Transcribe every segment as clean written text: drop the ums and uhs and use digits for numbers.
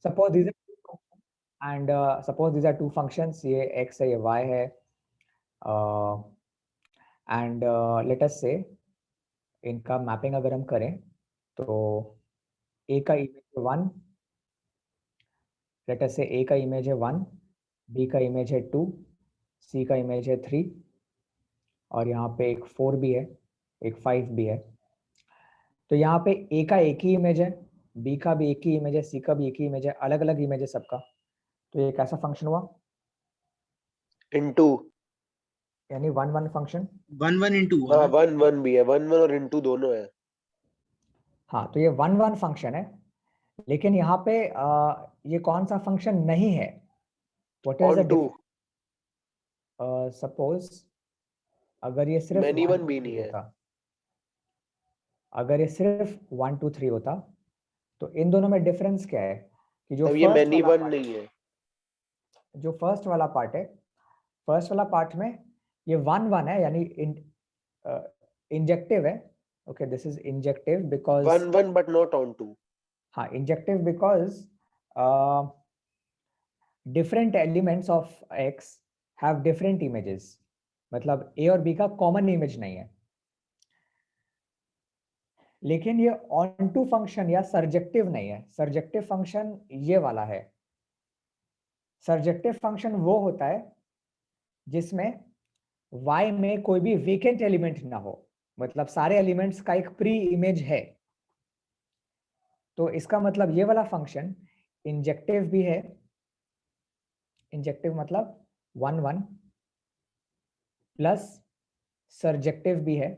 suppose these are and suppose these are two functions, ये x है ये y है, and let us say इनका मैपिंग अगर हम करें तो a का इमेज 1, लेट अस से a का इमेज है 1, b का इमेज है 2, c का इमेज है 3 और यहाँ पे एक 4 भी है, एक 5 भी है। तो यहाँ पे a का एक ही इमेज है, b का भी एक ही इमेज है, c का भी एक ही इमेज है, अलग अलग इमेज है सबका। तो ये कैसा फंक्शन हुआ? इनटू, यानी 1 1 फंक्शन। 1 1 into हाँ 1 1 1 भी है, 1 1 और इनटू दोनों है। हाँ, तो ये 1 1 फंक्शन है, लेकिन यहाँ पे ये कौन सा फंक्शन नहीं है? What is the onto, suppose अगर ये सिर्फ मैनी 1 वन 2 भी 3 नहीं है। होता, अगर ये सिर्फ 1 2 3 होता तो इन दोनों में डिफरेंस क्या है कि जो तब ये फर्स्ट मैनी वाला वन पार्ट, नहीं है। जो फर्स्ट वाला पार्ट है, फर्स्ट वाला पार्ट में ये 1 1 है, यानी इंजेक्टिव है। Okay, this is injective because 1 1 but not onto टू। हाँ, injective because different elements of X have different images, मतलब ए और बी का कॉमन इमेज नहीं है। लेकिन ये ऑन टू फंक्शन या सर्जेक्टिव नहीं है। सर्जेक्टिव फंक्शन ये वाला है। सर्जेक्टिव फंक्शन वो होता है जिसमें y में कोई भी वेकेंट एलिमेंट ना हो, मतलब सारे एलिमेंट्स का एक प्री इमेज है। तो इसका मतलब ये वाला फंक्शन इंजेक्टिव भी है। इंजेक्टिव मतलब 1 1 प्लस सर्जेक्टिव भी है,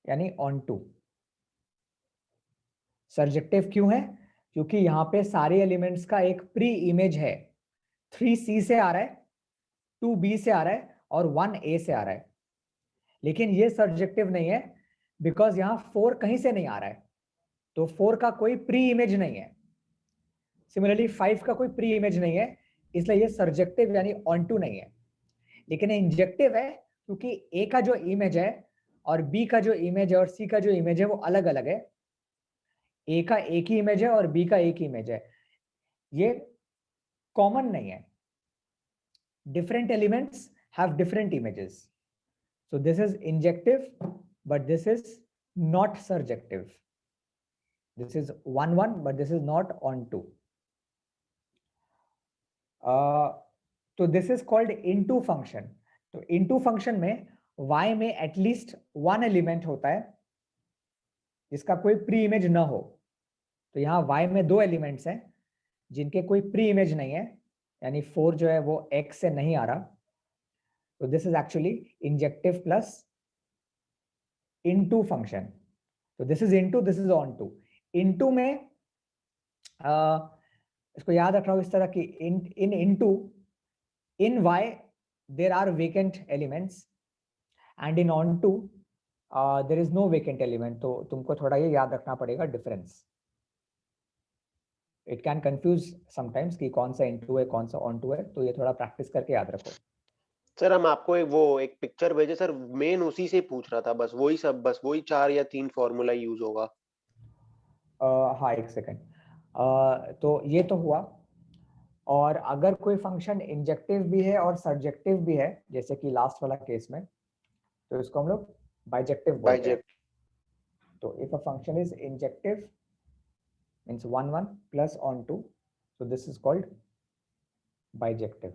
यानी ऑन टू। सर्जेक्टिव क्यों है? क्योंकि यहां पे सारे एलिमेंट्स का एक प्री इमेज है। 3C से आ रहा है, 2B से आ रहा है और 1A से आ रहा है। लेकिन ये सर्जेक्टिव नहीं है बिकॉज यहां 4 कहीं से नहीं आ रहा है, तो 4 का कोई प्री इमेज नहीं है। सिमिलरली 5 का कोई प्री इमेज नहीं है, इसलिए ये सर्जेक्टिव यानी ऑन टू नहीं है। लेकिन इंजेक्टिव है क्योंकि ए का जो इमेज है और बी का जो इमेज है और सी का जो इमेज है वो अलग अलग है। ए का एक ही इमेज है और बी का एक ही इमेज है, ये कॉमन नहीं है। Different elements have different images, so this is injective but this is not surjective. This is 1 1 but this is not on 2. तो this is called into function. तो into function में y में at least 1 element होता है जिसका कोई pre image ना हो। तो यहाँ y में 2 एलिमेंट्स हैं जिनके कोई प्री इमेज नहीं है, यानी 4 जो है वो x से नहीं आ रहा। तो this is actually injective plus into function. तो this is into, this is onto. Into में इसको याद रख रहा हूं इस तरह की, in into, in y there are vacant elements and in onto there is no vacant element. तो तुमको थोड़ा ये याद रखना पड़ेगा difference. It can confuse sometimes कि कौन सा इनटू है कौन सा ऑन टू है, तो ये थोड़ा प्रैक्टिस करके याद रखो। सर हम आपको एक पिक्चर भेजे सर, मेन उसी से पूछ रहा था, बस वही सब, बस वही 4 या 3 फॉर्मूला यूज होगा। हाँ, एक सेकेंड। तो ये तो हुआ। और अगर कोई फंक्शन इंजेक्टिव भी है और सर्जेक्टिव भी है, जैसे कि लास्ट वाला केस में, तो इसको हम लोग बाइजेक्टिव बोलते हैं। तो if a function is injective means 1 1 plus onto, so this is called bijective.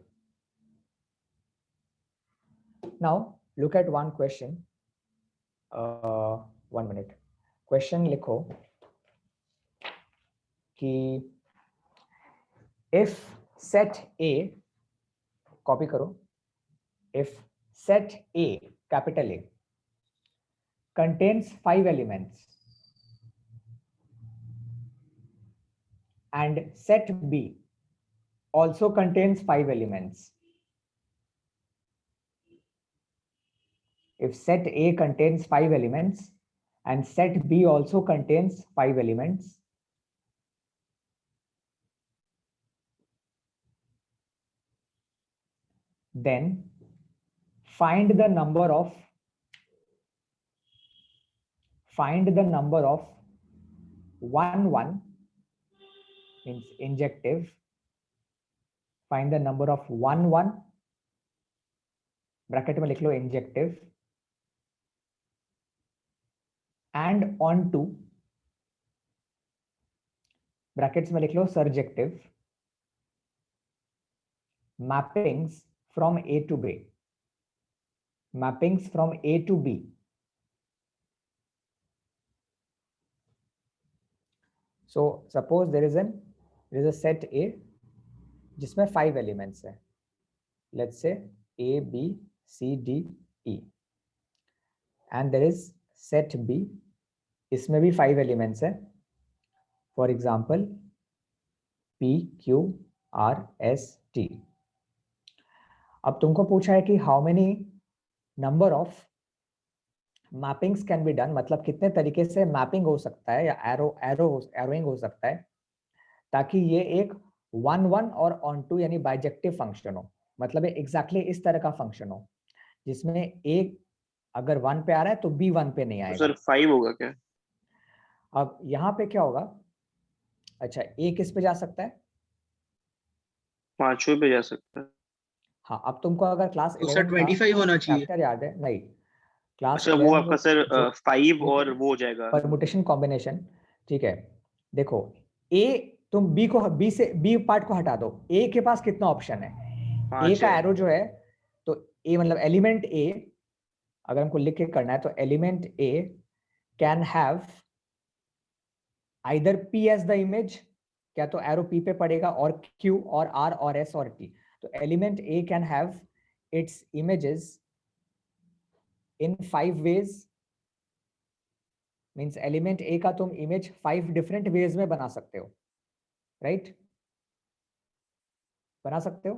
Now look at one question. 1 minute. Question लिखो कि if set A, कॉपी करो, if set A, capital A, contains 5 elements and set B also contains 5 elements. If set A contains 5 elements and set B also contains 5 elements, then find the number of 1 1 means injective. Find the number of 1 1 bracket में लिख लो injective and onto brackets में लिख लो surjective mappings from A to B mappings from A to B so suppose there is a set A जिसमें 5 elements है let's say A B C D E and there is set B इसमें भी 5 elements है for example P Q R S T अब तुमको पूछा है कि how many number of mappings can be done मतलब कितने तरीके से मैपिंग हो सकता है या एरोइंग हो सकता है ताकि ये एक 1 1 और ऑन टू यानी बाइजेक्टिव फंक्शन हो मतलब एग्जैक्टली इस तरह का फंक्शन हो जिसमें ए अगर 1 पे आ रहा है तो बी 1 पे नहीं आएगा। सर 5 होगा क्या? अब यहाँ पे क्या होगा? अच्छा ए किस पे जा सकता है? 5वें पे जा सकता है। हाँ अब तुमको अगर क्लास 11 25 होना चाहिए। चैप्टर याद है? नहीं क्लास अच्छा वो आपका सर 5 और वो हो जाएगा परमुटेशन कॉम्बिनेशन। ठीक है देखो ए तुम बी को बी पार्ट को हटा दो ए के पास कितना ऑप्शन है? ए का एरो जो है तो ए मतलब एलिमेंट ए अगर हमको लिख के करना है तो element A can have either P as the image क्या तो एरो पी पे पड़ेगा और क्यू और आर और एस और टी तो element A can have it's images in 5 ways means element A का तुम image 5 different ways में बना सकते हो right बना सकते हो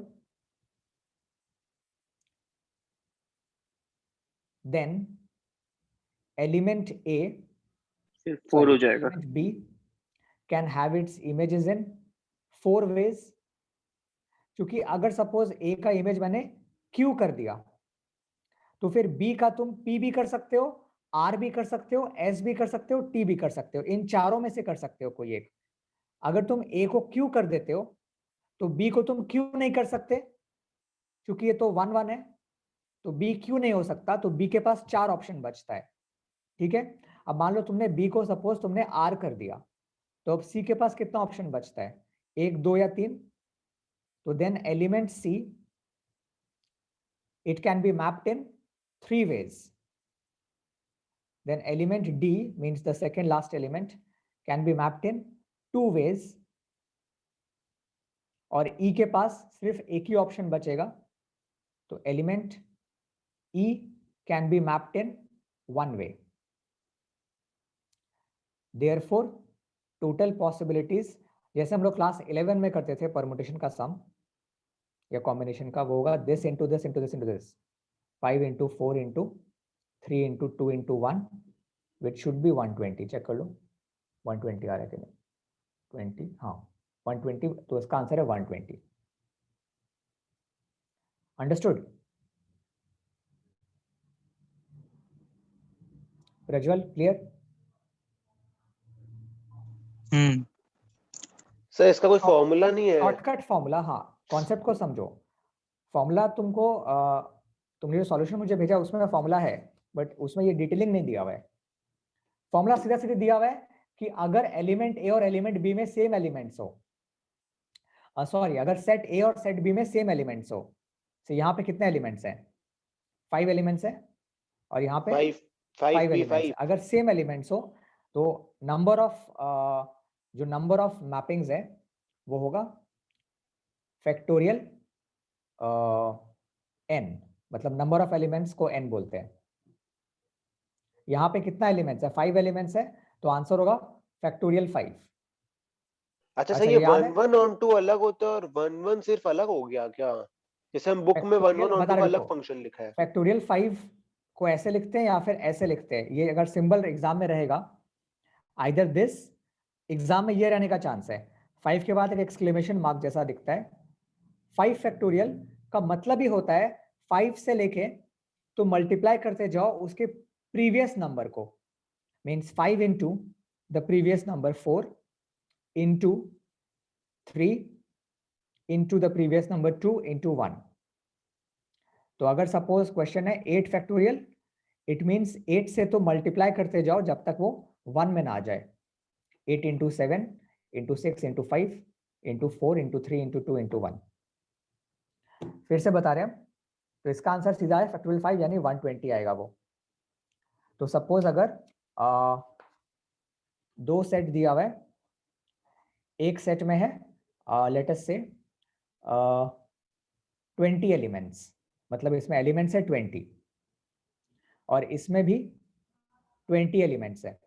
then element A फिर 4 हो जाएगा element B can have its images in 4 ways क्योंकि अगर सपोज A का इमेज मैंने Q कर दिया तो फिर B का तुम P भी कर सकते हो R भी कर सकते हो S भी कर सकते हो T भी कर सकते हो इन चारों में से कर सकते हो कोई एक। अगर तुम A को Q कर देते हो तो B को तुम Q नहीं कर सकते क्योंकि ये तो 1 1 है तो B Q नहीं हो सकता तो B के पास 4 ऑप्शन बचता है। ठीक है अब मान लो तुमने B को सपोज तुमने R कर दिया तो अब C के पास कितना ऑप्शन बचता है 1 2 या 3 तो then element C it can be mapped in 3 ways. Then element D means the second last element can be mapped in 2 ways. और E के पास सिर्फ एक ही ऑप्शन बचेगा तो element E can be mapped in 1 way. Therefore total possibilities जैसे हम लोग class 11 में करते थे परमुटेशन का सम या कॉम्बिनेशन का वो होगा this into this into this into this 5 into 4 into 3 into 2 into 1 which should be 120 check कर लो 120 आ रहा है कि नहीं 20 हाँ 120 तो इसका आंसर है 120 अंडरस्टूड प्रज्वल क्लियर सर इसका कोई फॉर्मूला नहीं है? शॉर्टकट फॉर्मूला हाँ कॉन्सेप्ट को समझो फॉर्मूला तुमको तुमने जो सॉल्यूशन मुझे भेजा उसमें फॉर्मूला है बट उसमें ये डिटेलिंग नहीं दिया हुआ है। फॉर्मूला सीधा सीधा दिया हुआ है कि अगर एलिमेंट ए और एलिमेंट बी में सेम एलिमेंट्स हो सॉरी अगर सेट ए और सेट बी में सेम एलिमेंट्स हो तो यहाँ पे कितने एलिमेंट्स हैं 5 एलिमेंट्स हैं और यहाँ पे 5 एलिमेंट्स अगर सेम एलिमेंट्स हो तो नंबर ऑफ मैपिंग्स है वो होगा फैक्टोरियल n मतलब नंबर ऑफ एलिमेंट्स को n बोलते हैं। यहाँ पे कितना एलिमेंट्स है 5 एलिमेंट्स है तो आंसर होगा फैक्टोरियल 5। अच्छा सर ये 1 1 ऑन 2 अलग होता है और 1 1 सिर्फ अलग हो गया क्या? जैसे हम बुक में 1 1 ऑन 2 का अलग फंक्शन लिखा है। फैक्टोरियल 5 को ऐसे लिखते हैं या फिर ऐसे लिखते हैं ये अगर सिंबल एग्जाम में रहेगा आइदर दिस एग्जाम में ये रहने का चांस है 5 के बाद एक एक्सक्लेमेशन मार्क जैसा दिखता है 5 फैक्टोरियल का मतलब ही होता है 5 से लेके तो मल्टीप्लाई करते जाओ उसके प्रीवियस नंबर को means 5 into the previous number 4 into 3 into the previous number 2 into 1. तो अगर सपोज क्वेश्चन है 8 फैक्टोरियल, इट मीन्स 8 से तो मल्टीप्लाई करते जाओ जब तक वो 1 में ना आ जाए. 8 into 7 into 6 into 5 into 4 into 3 into 2 into 1. फिर से बता रहे हैं हम, तो इसका आंसर सीधा है फैक्टोरियल 5 यानी 120 आएगा वो. तो सपोज अगर दो सेट दिया हुआ है, एक सेट में है लेट अस से 20 एलिमेंट्स, मतलब इसमें एलिमेंट्स है 20 और इसमें भी 20 एलिमेंट्स है.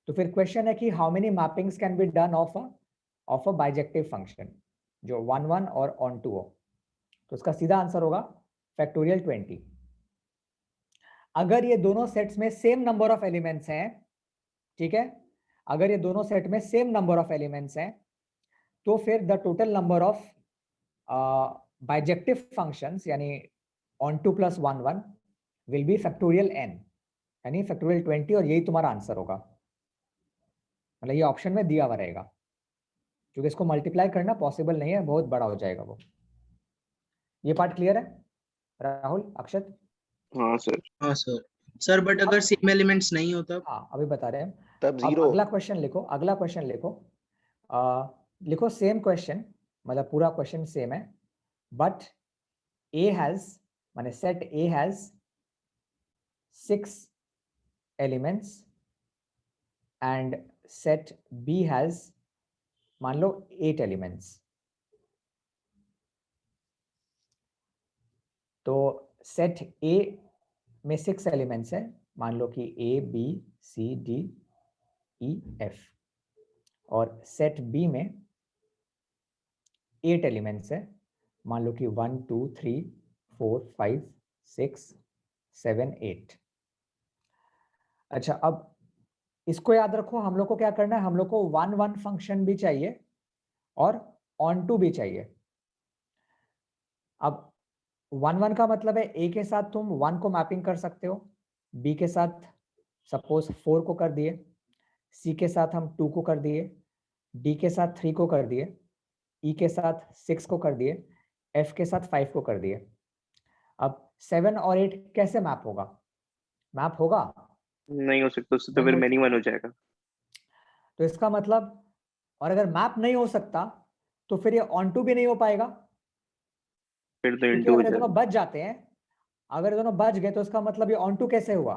तो फिर क्वेश्चन है कि how many mappings can be done of a bijective function जो 1 1 और ऑन टू हो. तो इसका सीधा आंसर होगा फैक्टोरियल 20. अगर ये दोनों सेट्स में सेम नंबर ऑफ एलिमेंट्स हैं, ठीक है, अगर ये दोनों सेट में सेम नंबर ऑफ एलिमेंट्स हैं, तो फिर the total number of bijective functions यानी onto plus 1 1 will be factorial n यानी फैक्टोरियल 20 और यही तुम्हारा आंसर होगा. मतलब ये ऑप्शन में दिया हुआ रहेगा, क्योंकि इसको मल्टीप्लाई करना पॉसिबल नहीं है, बहुत बड़ा हो जाएगा वो. ये पार्ट क्लियर है राहुल, अक्षत? हाँ सर. हाँ सर. सर बट अगर सेम एलिमेंट्स नहीं हो तब? हाँ अभी बता रहे हैं. तब अब जीरो. अगला क्वेश्चन लिखो, अगला क्वेश्चन लिखो. लिखो सेम क्वेश्चन, मतलब पूरा क्वेश्चन सेम है, बट A has, माने set A has 6 elements and set B has मान लो 8 elements. तो सेट A में 6 एलिमेंट्स है, मान लो कि A B C D E F, और सेट B में 8 एलिमेंट्स है, मान लो कि 1 2 3 4 5 6 7 8. अच्छा, अब इसको याद रखो, हम लोग को क्या करना है, हम लोग को 1 1 फंक्शन भी चाहिए और ऑन टू भी चाहिए. अब 1 1 का मतलब है A के साथ तुम 1 को मैपिंग कर सकते हो, B के साथ सपोज 4 को कर दिए, C के साथ हम 2 को कर दिए, D के साथ 3 को कर दिए, E के साथ 6 को कर दिए, F के साथ 5 को कर दिए. अब 7 और 8 कैसे मैप होगा? मैप होगा नहीं हो सकता, उससे तो नहीं फिर हो मैनी सकता. वन हो जाएगा. तो इसका मतलब, और अगर मैप नहीं हो सकता तो फिर ये ऑन टू भी नहीं हो पाएगा, फिर तो क्योंकि इंटू हो अगर ये दोनों जाएगा. बच जाते हैं, अगर ये दोनों बच गए तो इसका मतलब ये ऑन टू कैसे हुआ?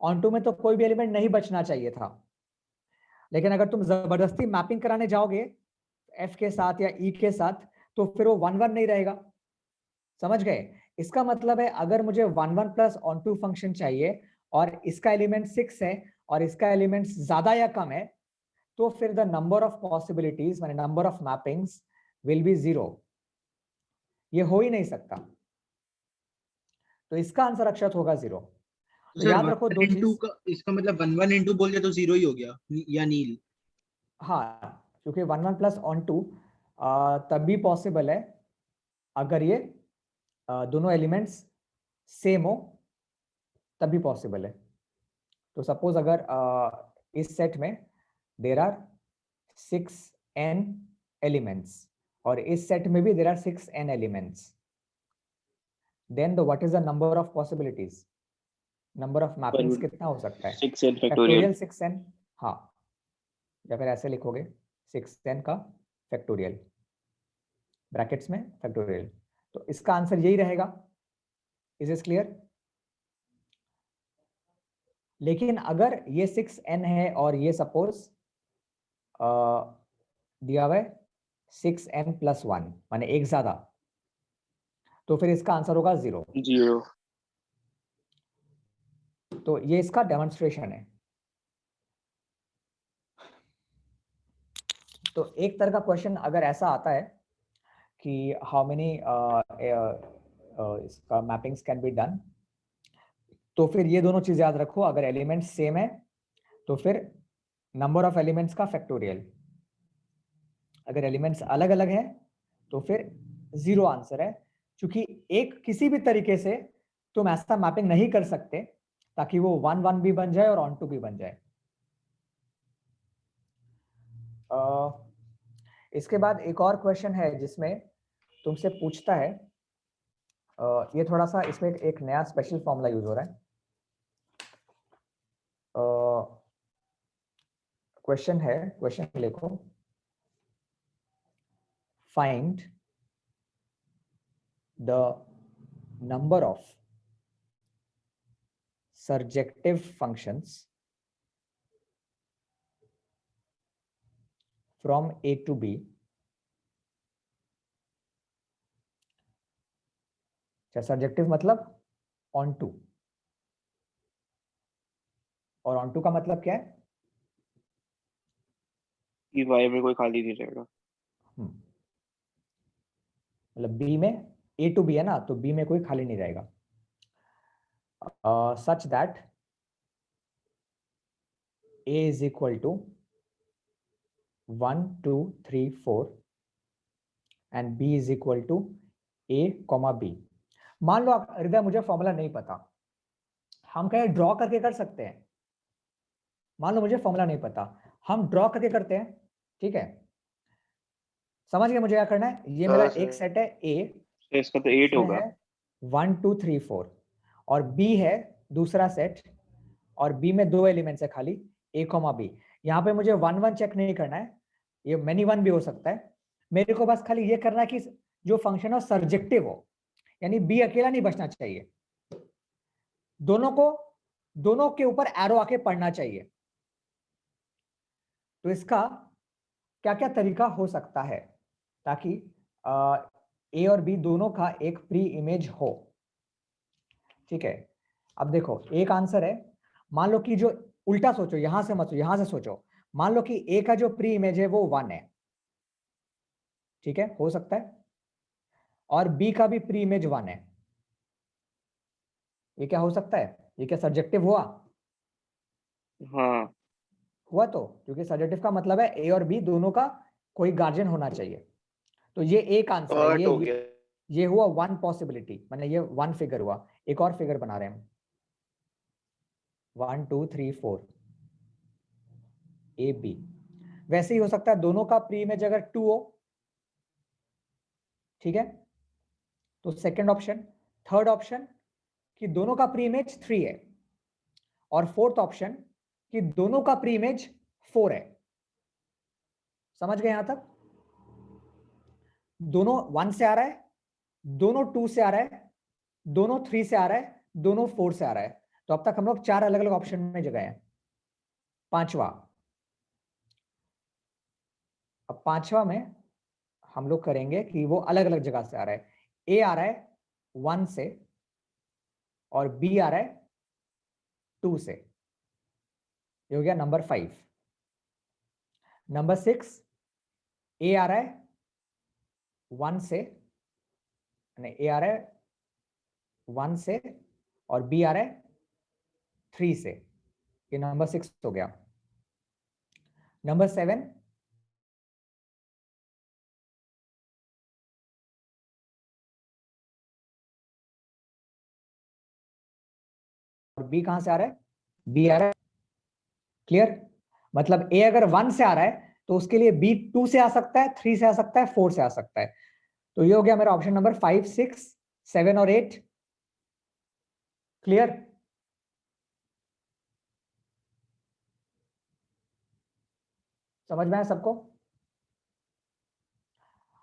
ऑन टू में तो कोई भी एलिमेंट नहीं बचना चाहिए था. लेकिन अगर तुम जबरदस्ती मैपिंग कराने जाओगे F के साथ या E के साथ, तो फिर वो 1 1 नहीं रहेगा. समझ गए? इसका मतलब है अगर मुझे 1 1 प्लस ऑन टू फंक्शन चाहिए और इसका एलिमेंट 6 है और इसका एलिमेंट ज्यादा या कम है, तो फिर द नंबर ऑफ पॉसिबिलिटीज माने number of mappings will be 0. ये हो ही नहीं सकता. तो इसका आंसर अक्षत होगा 0. तो याद रखो दो चीज. इसका मतलब 1 1 into बोल दिया तो 0 ही हो गया या नील? हाँ, क्योंकि 1 1 प्लस ऑन टू तब भी पॉसिबल है अगर ये दोनों एलिमेंट्स सेम हो, तब भी पॉसिबल है. तो सपोज अगर इस सेट में देयर आर 6n एलिमेंट्स और इस सेट में भी there are 6n elements, then the what is the number of possibilities, number of mappings कितना हो सकता है? 6n factorial. 6n. हाँ, या फिर ऐसे लिखोगे 6n का फैक्टोरियल ब्रैकेट्स में फैक्टोरियल. तो इसका आंसर यही रहेगा. Is it clear? लेकिन अगर ये 6n है और ये सपोज दिया हुआ है 6n प्लस 1 माने एक ज्यादा, तो फिर इसका आंसर होगा 0. 0. तो ये इसका डेमोन्स्ट्रेशन है. तो एक तरह का क्वेश्चन अगर ऐसा आता है कि हाउ मेनी इसका मैपिंग्स कैन बी डन, तो फिर ये दोनों चीज याद रखो. अगर एलिमेंट्स सेम है तो फिर नंबर ऑफ एलिमेंट्स का फैक्टोरियल, अगर एलिमेंट्स अलग अलग हैं तो फिर 0 आंसर है, क्योंकि एक किसी भी तरीके से तुम ऐसा मैपिंग नहीं कर सकते ताकि वो 1 1 भी बन जाए और ऑन टू भी बन जाए. इसके बाद एक और क्वेश्चन है जिसमें तुमसे पूछता है, ये थोड़ा सा इसमें एक नया स्पेशल फॉर्मूला यूज हो रहा है। क्वेश्चन है, क्वेश्चन लिखो, find the number of surjective functions from A to B surjective मतलब ऑन टू, और ऑन टू का मतलब क्या है कि y में कोई खाली नहीं रहेगा। मतलब B में A to B है ना, तो B में कोई खाली नहीं रहेगा। Such that A is equal to 1 2 3 4 and B is equal to A, B। मान लो आप हृदय मुझे फॉर्मूला नहीं पता, हम कहें ड्रॉ करके कर सकते हैं। मान लो मुझे फॉर्मूला नहीं पता, हम ड्रॉ करके करते हैं, ठीक है। समझ गए मुझे क्या करना है? ये मेरा एक सेट है A, इसका तो 8 होगा, 1 2 3 4, और B है दूसरा सेट, और B में 2 एलिमेंट्स है खाली, A, B। यहाँ पे मुझे 1 1 चेक नहीं करना है, ये मेनी वन भी हो सकता है। मेरे को बस खाली ये करना है कि जो फंक्शन हो सर्जेक्टिव हो, यानी B अकेला नहीं बचना चाहिए, दोनों के ऊपर एरो आके पड़ना चाहिए। तो इसका क्या क्या तरीका हो सकता है ताकि A और B दोनों का एक प्री इमेज हो, ठीक है। अब देखो एक आंसर है, मान लो कि जो उल्टा सोचो, यहां से मत, यहां से सोचो, मान लो कि A का जो प्री इमेज है वो 1 है, ठीक है, हो सकता है, और B का भी प्री इमेज 1 है। ये क्या हो सकता है? ये क्या सब्जेक्टिव हुआ? हाँ हुआ, तो क्योंकि सब्जेक्टिव का मतलब है A और B दोनों का कोई गार्जियन होना चाहिए। तो ये एक आंसर है, ये हुआ 1 पॉसिबिलिटी, मतलब ये 1 फिगर हुआ। एक और फिगर बना रहे हैं हम, 1 2 3 4 A B। वैसे ही हो सकता है दोनों का प्री इमेज अगर 2 हो, ठीक है, तो सेकंड ऑप्शन। थर्ड ऑप्शन कि दोनों का प्री इमेज 3 है, और फोर्थ ऑप्शन कि दोनों का प्री इमेज 4 है। समझ गए यहां तक? दोनों 1 से आ रहा है, दोनों 2 से आ रहा है, दोनों 3 से आ रहा है, दोनों 4 से आ रहा है। तो अब तक हम लोग 4 अलग अलग ऑप्शन में जगह हैं। पांचवा, अब पांचवा में हम लोग करेंगे कि वो अलग अलग जगह से आ रहा है। A आ रहा है 1 से, और B आ रहा है 2 से। ये हो गया नंबर 5। नंबर 6, A आ रहा है 1 से, नहीं, A आ रहा है 1 से, और B आ रहा है 3 से। ये नंबर 6 हो गया। नंबर 7, और B कहां से आ रहा है? B आ रहा है, क्लियर? मतलब A अगर 1 से आ रहा है तो उसके लिए B 2 से आ सकता है, 3 से आ सकता है, 4 से आ सकता है। तो ये हो गया मेरा ऑप्शन नंबर 5 6 7 और 8। क्लियर? समझ में आया सबको?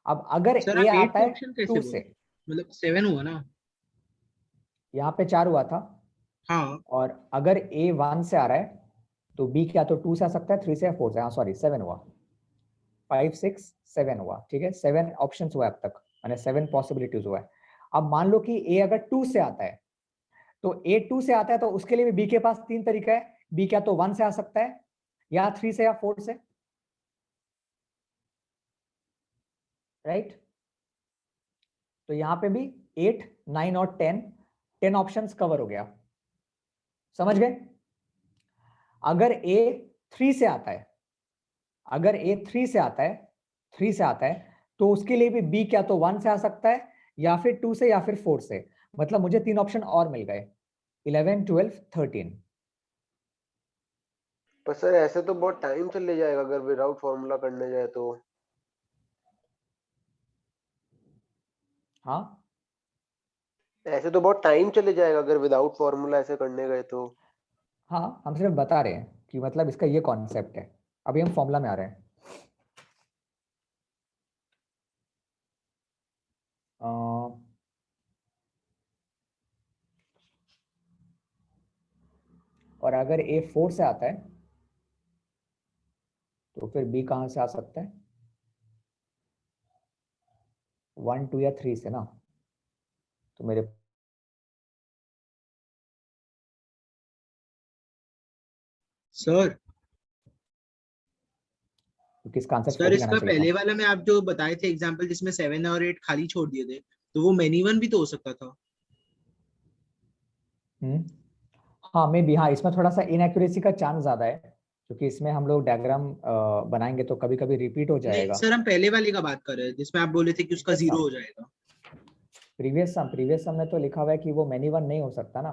अब अगर सर A आप 8 आता है ऑप्शन कैसे 2 बोले? से, मतलब 7 हुआ ना? यहाँ पे 4 हुआ था, हाँ और अगर A 1 से आ रहा है तो B क्या तो 2 से आ सकता है, 3 से या 4 से। हाँ सॉरी, 7 हुआ, 5 6 7 हुआ, ठीक है। 7 ऑप्शंस हुआ अब तक, मैंने 7 पॉसिबिलिटीज हुआ है। अब मान लो कि A अगर 2 से आता है, तो A 2 से आता है तो उसके लिए भी B के पास 3 तरीका है। B क्या तो 1 से आ सकता है, या 3 से, या 4 से, राइट? तो यहाँ पे भी 8 9 और 10 ऑप्शंस कवर हो गया। समझ गए? अगर A 3 से आता है, अगर A 3 से आता है, 3 से आता है, तो उसके लिए भी B क्या तो 1 से आ सकता है, या फिर 2 से, या फिर 4 से। मतलब मुझे 3 ऑप्शन और मिल गए, 11 12 13। पर सर ऐसे तो बहुत टाइम चले जाएगा अगर विदाउट फॉर्मूला करने जाए तो। हाँ ऐसे तो बहुत टाइम चले जाएगा अगर विदाउट फॉर्मूला ऐसे करने गए तो। हाँ, हम सिर्फ बता रहे हैं कि मतलब इसका ये कॉन्सेप्ट है। अभी हम फॉर्मूला में आ रहे हैं। और अगर A 4 से आता है तो फिर B कहाँ से आ सकता है? 1 2 या 3 से ना। तो मेरे सर किसका आंसर 4 सर ही आना इसका चाहिए पहले था। वाला में आप जो बताए थे एग्जांपल जिसमें 7 और 8 खाली छोड़ दिए थे, तो वो मैनी वन भी तो हो सकता था। हाँ मे बी, हाँ इसमें थोड़ा सा इनएक्यूरेसी का चांस ज्यादा है, क्योंकि इसमें हम लोग डायग्राम बनाएंगे तो कभी कभी रिपीट हो नहीं जाएगा। सर, हम पहले वाले का बात कर रहे हैं जिसमें आप बोले थे कि उसका 0 हो जाएगा। प्रीवियस सम में तो लिखा हुआ है कि वो मैनी वन नहीं हो सकता ना।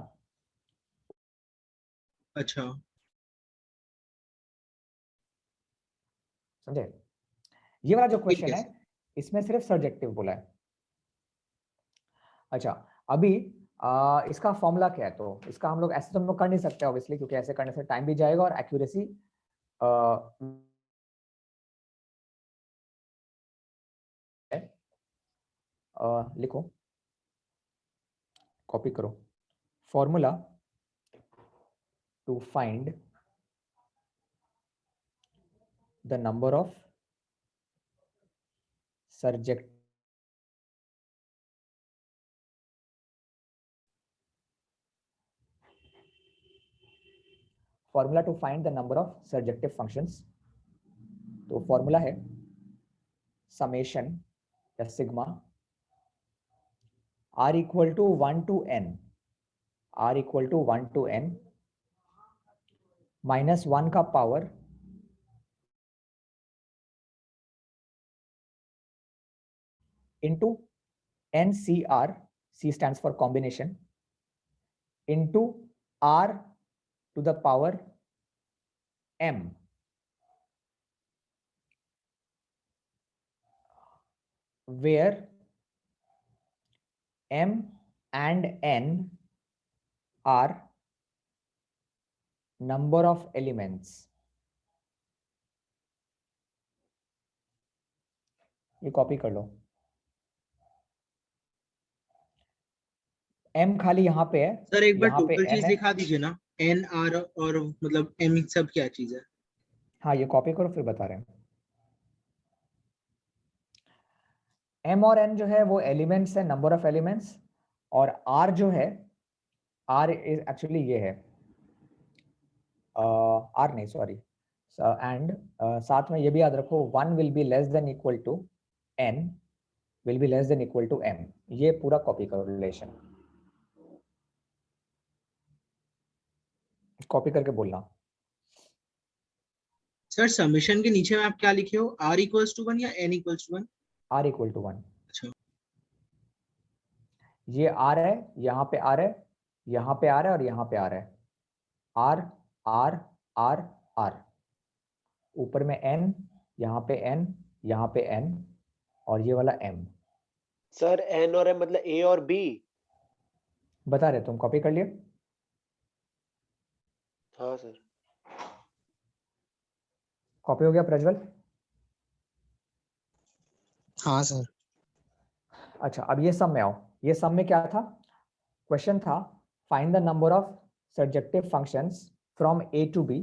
अच्छा समझे? ये वाला जो ठीक क्वेश्चन है है सर। इसमें सिर्फ सब्जेक्टिव बोला है। अच्छा, अभी इसका फॉर्मूला क्या है? तो इसका हम लोग ऐसे तो हम लोग कर नहीं सकते ऑब्वियसली, क्योंकि ऐसे करने से टाइम भी जाएगा और एक्यूरेसी लिखो, कॉपी करो। Formula to find the number of surject formula to find the number of surjective functions. तो फॉर्मूला है समेशन या सिग्मा r इक्वल टू 1 टू n, r इक्वल टू 1 टू n माइनस 1 का power into NCR, C stands for combination, into R to the power M, where M and N are number of elements. ये copy कर लो। M खाली यहाँ पे है, sir एक बार यहाँ पे टोटल N चीज है। दिखा दीजिए ना, एन आर और मतलब एम सब क्या चीज है। हाँ ये कॉपी करो फिर बता रहे हैं। M और N जो है वो एलिमेंट्स है, नंबर ऑफ एलिमेंट्स, और R जो है, R इज एक्चुअली ये है, R नहीं सॉरी, एंड साथ में ये भी याद रखो 1 will be less than equal to N will be less than equal to M। ये पूरा कॉपी करो रिलेशन, कॉपी करके बोलना। सर समेशन के नीचे में आप क्या लिखे हो, आर इक्वल्स टू 1 या N equals to 1। R equal to 1। अच्छा ये R है, यहाँ पे R है, यहाँ पे R है और यहाँ पे R है। R R R R, ऊपर में N, यहाँ पे N, यहाँ पे N, और ये वाला M। सर n और m मतलब a और b। बता रहे तुम कॉपी कर लिए? हाँ सर। कॉपी हो गया प्रज्वल? हाँ सर। अच्छा अब ये सब में आओ। ये सब में क्या था? क्वेश्चन था find the number of surjective functions from A to B.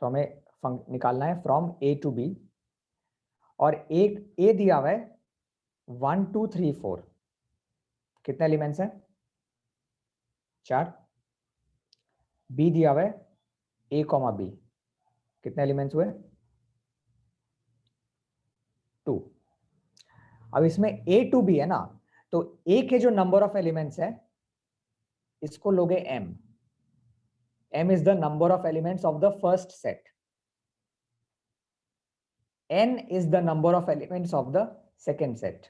तो हमें निकालना है फ्रॉम ए टू बी, और एक ए दिया हुआ है 1 2 3 4। कितने एलिमेंट्स हैं? 4। बी दिया हुआ है ए कॉमा बी, कितने एलिमेंट्स हुए? 2। अब इसमें ए टू बी है ना, तो ए के जो नंबर ऑफ एलिमेंट्स है इसको लोगे m। m is the number of elements of the first set, n is the number of elements of the second set,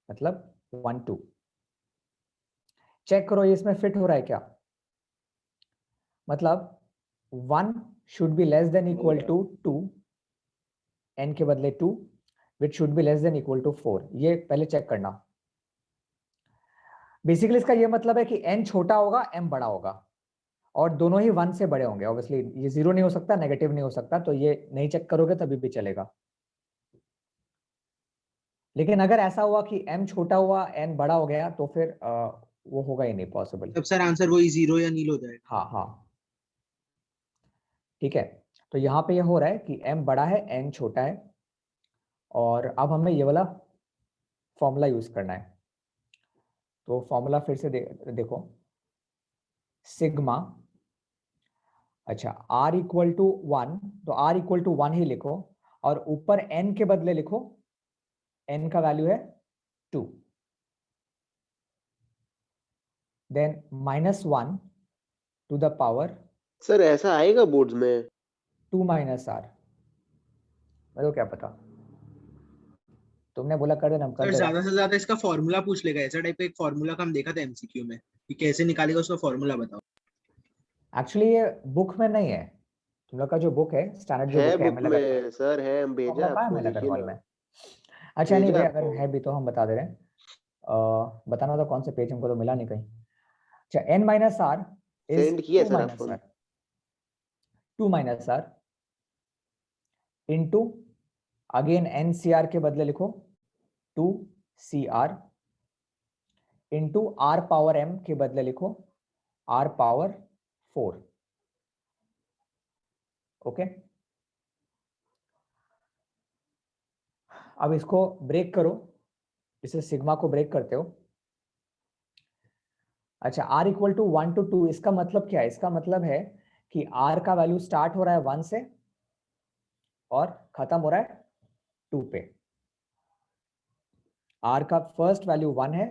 मतलब 1 2। चेक करो ये इसमें फिट हो रहा है क्या? मतलब 1 should be less than equal to 2, n के बदले 2, which should be less than equal to 4. ये पहले चेक करना. बेसिकली इसका ये मतलब है कि n छोटा होगा m बड़ा होगा और दोनों ही 1 से बड़े होंगे. ऑब्वियसली ये 0 नहीं हो सकता, नेगेटिव नहीं हो सकता, तो ये नहीं चेक करोगे तभी भी चलेगा. लेकिन अगर ऐसा हुआ कि m छोटा हुआ n बड़ा हो गया तो फिर वो होगा ही नहीं पॉसिबल. तब सर आंसर वही 0 या नील हो जाएगा. हाँ हाँ ठीक है. तो यहाँ पे ये हो रहा है कि m बड़ा है n छोटा है और अब हमें ये वाला फॉर्मूला यूज करना है. तो फॉर्मूला फिर से देखो, सिग्मा, अच्छा r इक्वल टू 1, तो r इक्वल टू 1 ही लिखो और ऊपर n के बदले लिखो n का वैल्यू है 2, then -1 to the power. Sir ऐसा आएगा बोर्ड्स में 2 माइनस r. मेरे को क्या पता, तुमने बोला कर देना, हम कर सर देगा. ज्यादा से ज्यादा इसका फॉर्मूला पूछ लेगा. ऐसा टाइप का एक फॉर्मूला का हम देखा था एमसीक्यू में कि कैसे निकालेगा, उसका फॉर्मूला बताओ. एक्चुअली ये बुक में नहीं है. तुम लोग का जो बुक है, स्टैंडर्ड जो है बुक है बुक में सर, है, हम भेजा फॉर्मूला आपको, है देखिए हॉल ना. में. अच्छा नहीं भेजा भाई, अगर आपको. है भी तो हम बता दे रहे हैं. बताना था कौन से पेज, हमको तो मिला नहीं कहीं. अच्छा n minus R is send किया 2 सर माइनस आपको. R, 2 minus R into again N C R के बदले लिखो 2 C R into R power m के बदले लिखो r पावर 4. ओके, अब इसको ब्रेक करो, इसे सिग्मा को ब्रेक करते हो. अच्छा r इक्वल टू 1 to 2, इसका मतलब क्या है? इसका मतलब है कि r का वैल्यू स्टार्ट हो रहा है 1 से और खत्म हो रहा है 2 पे. r का फर्स्ट वैल्यू 1 है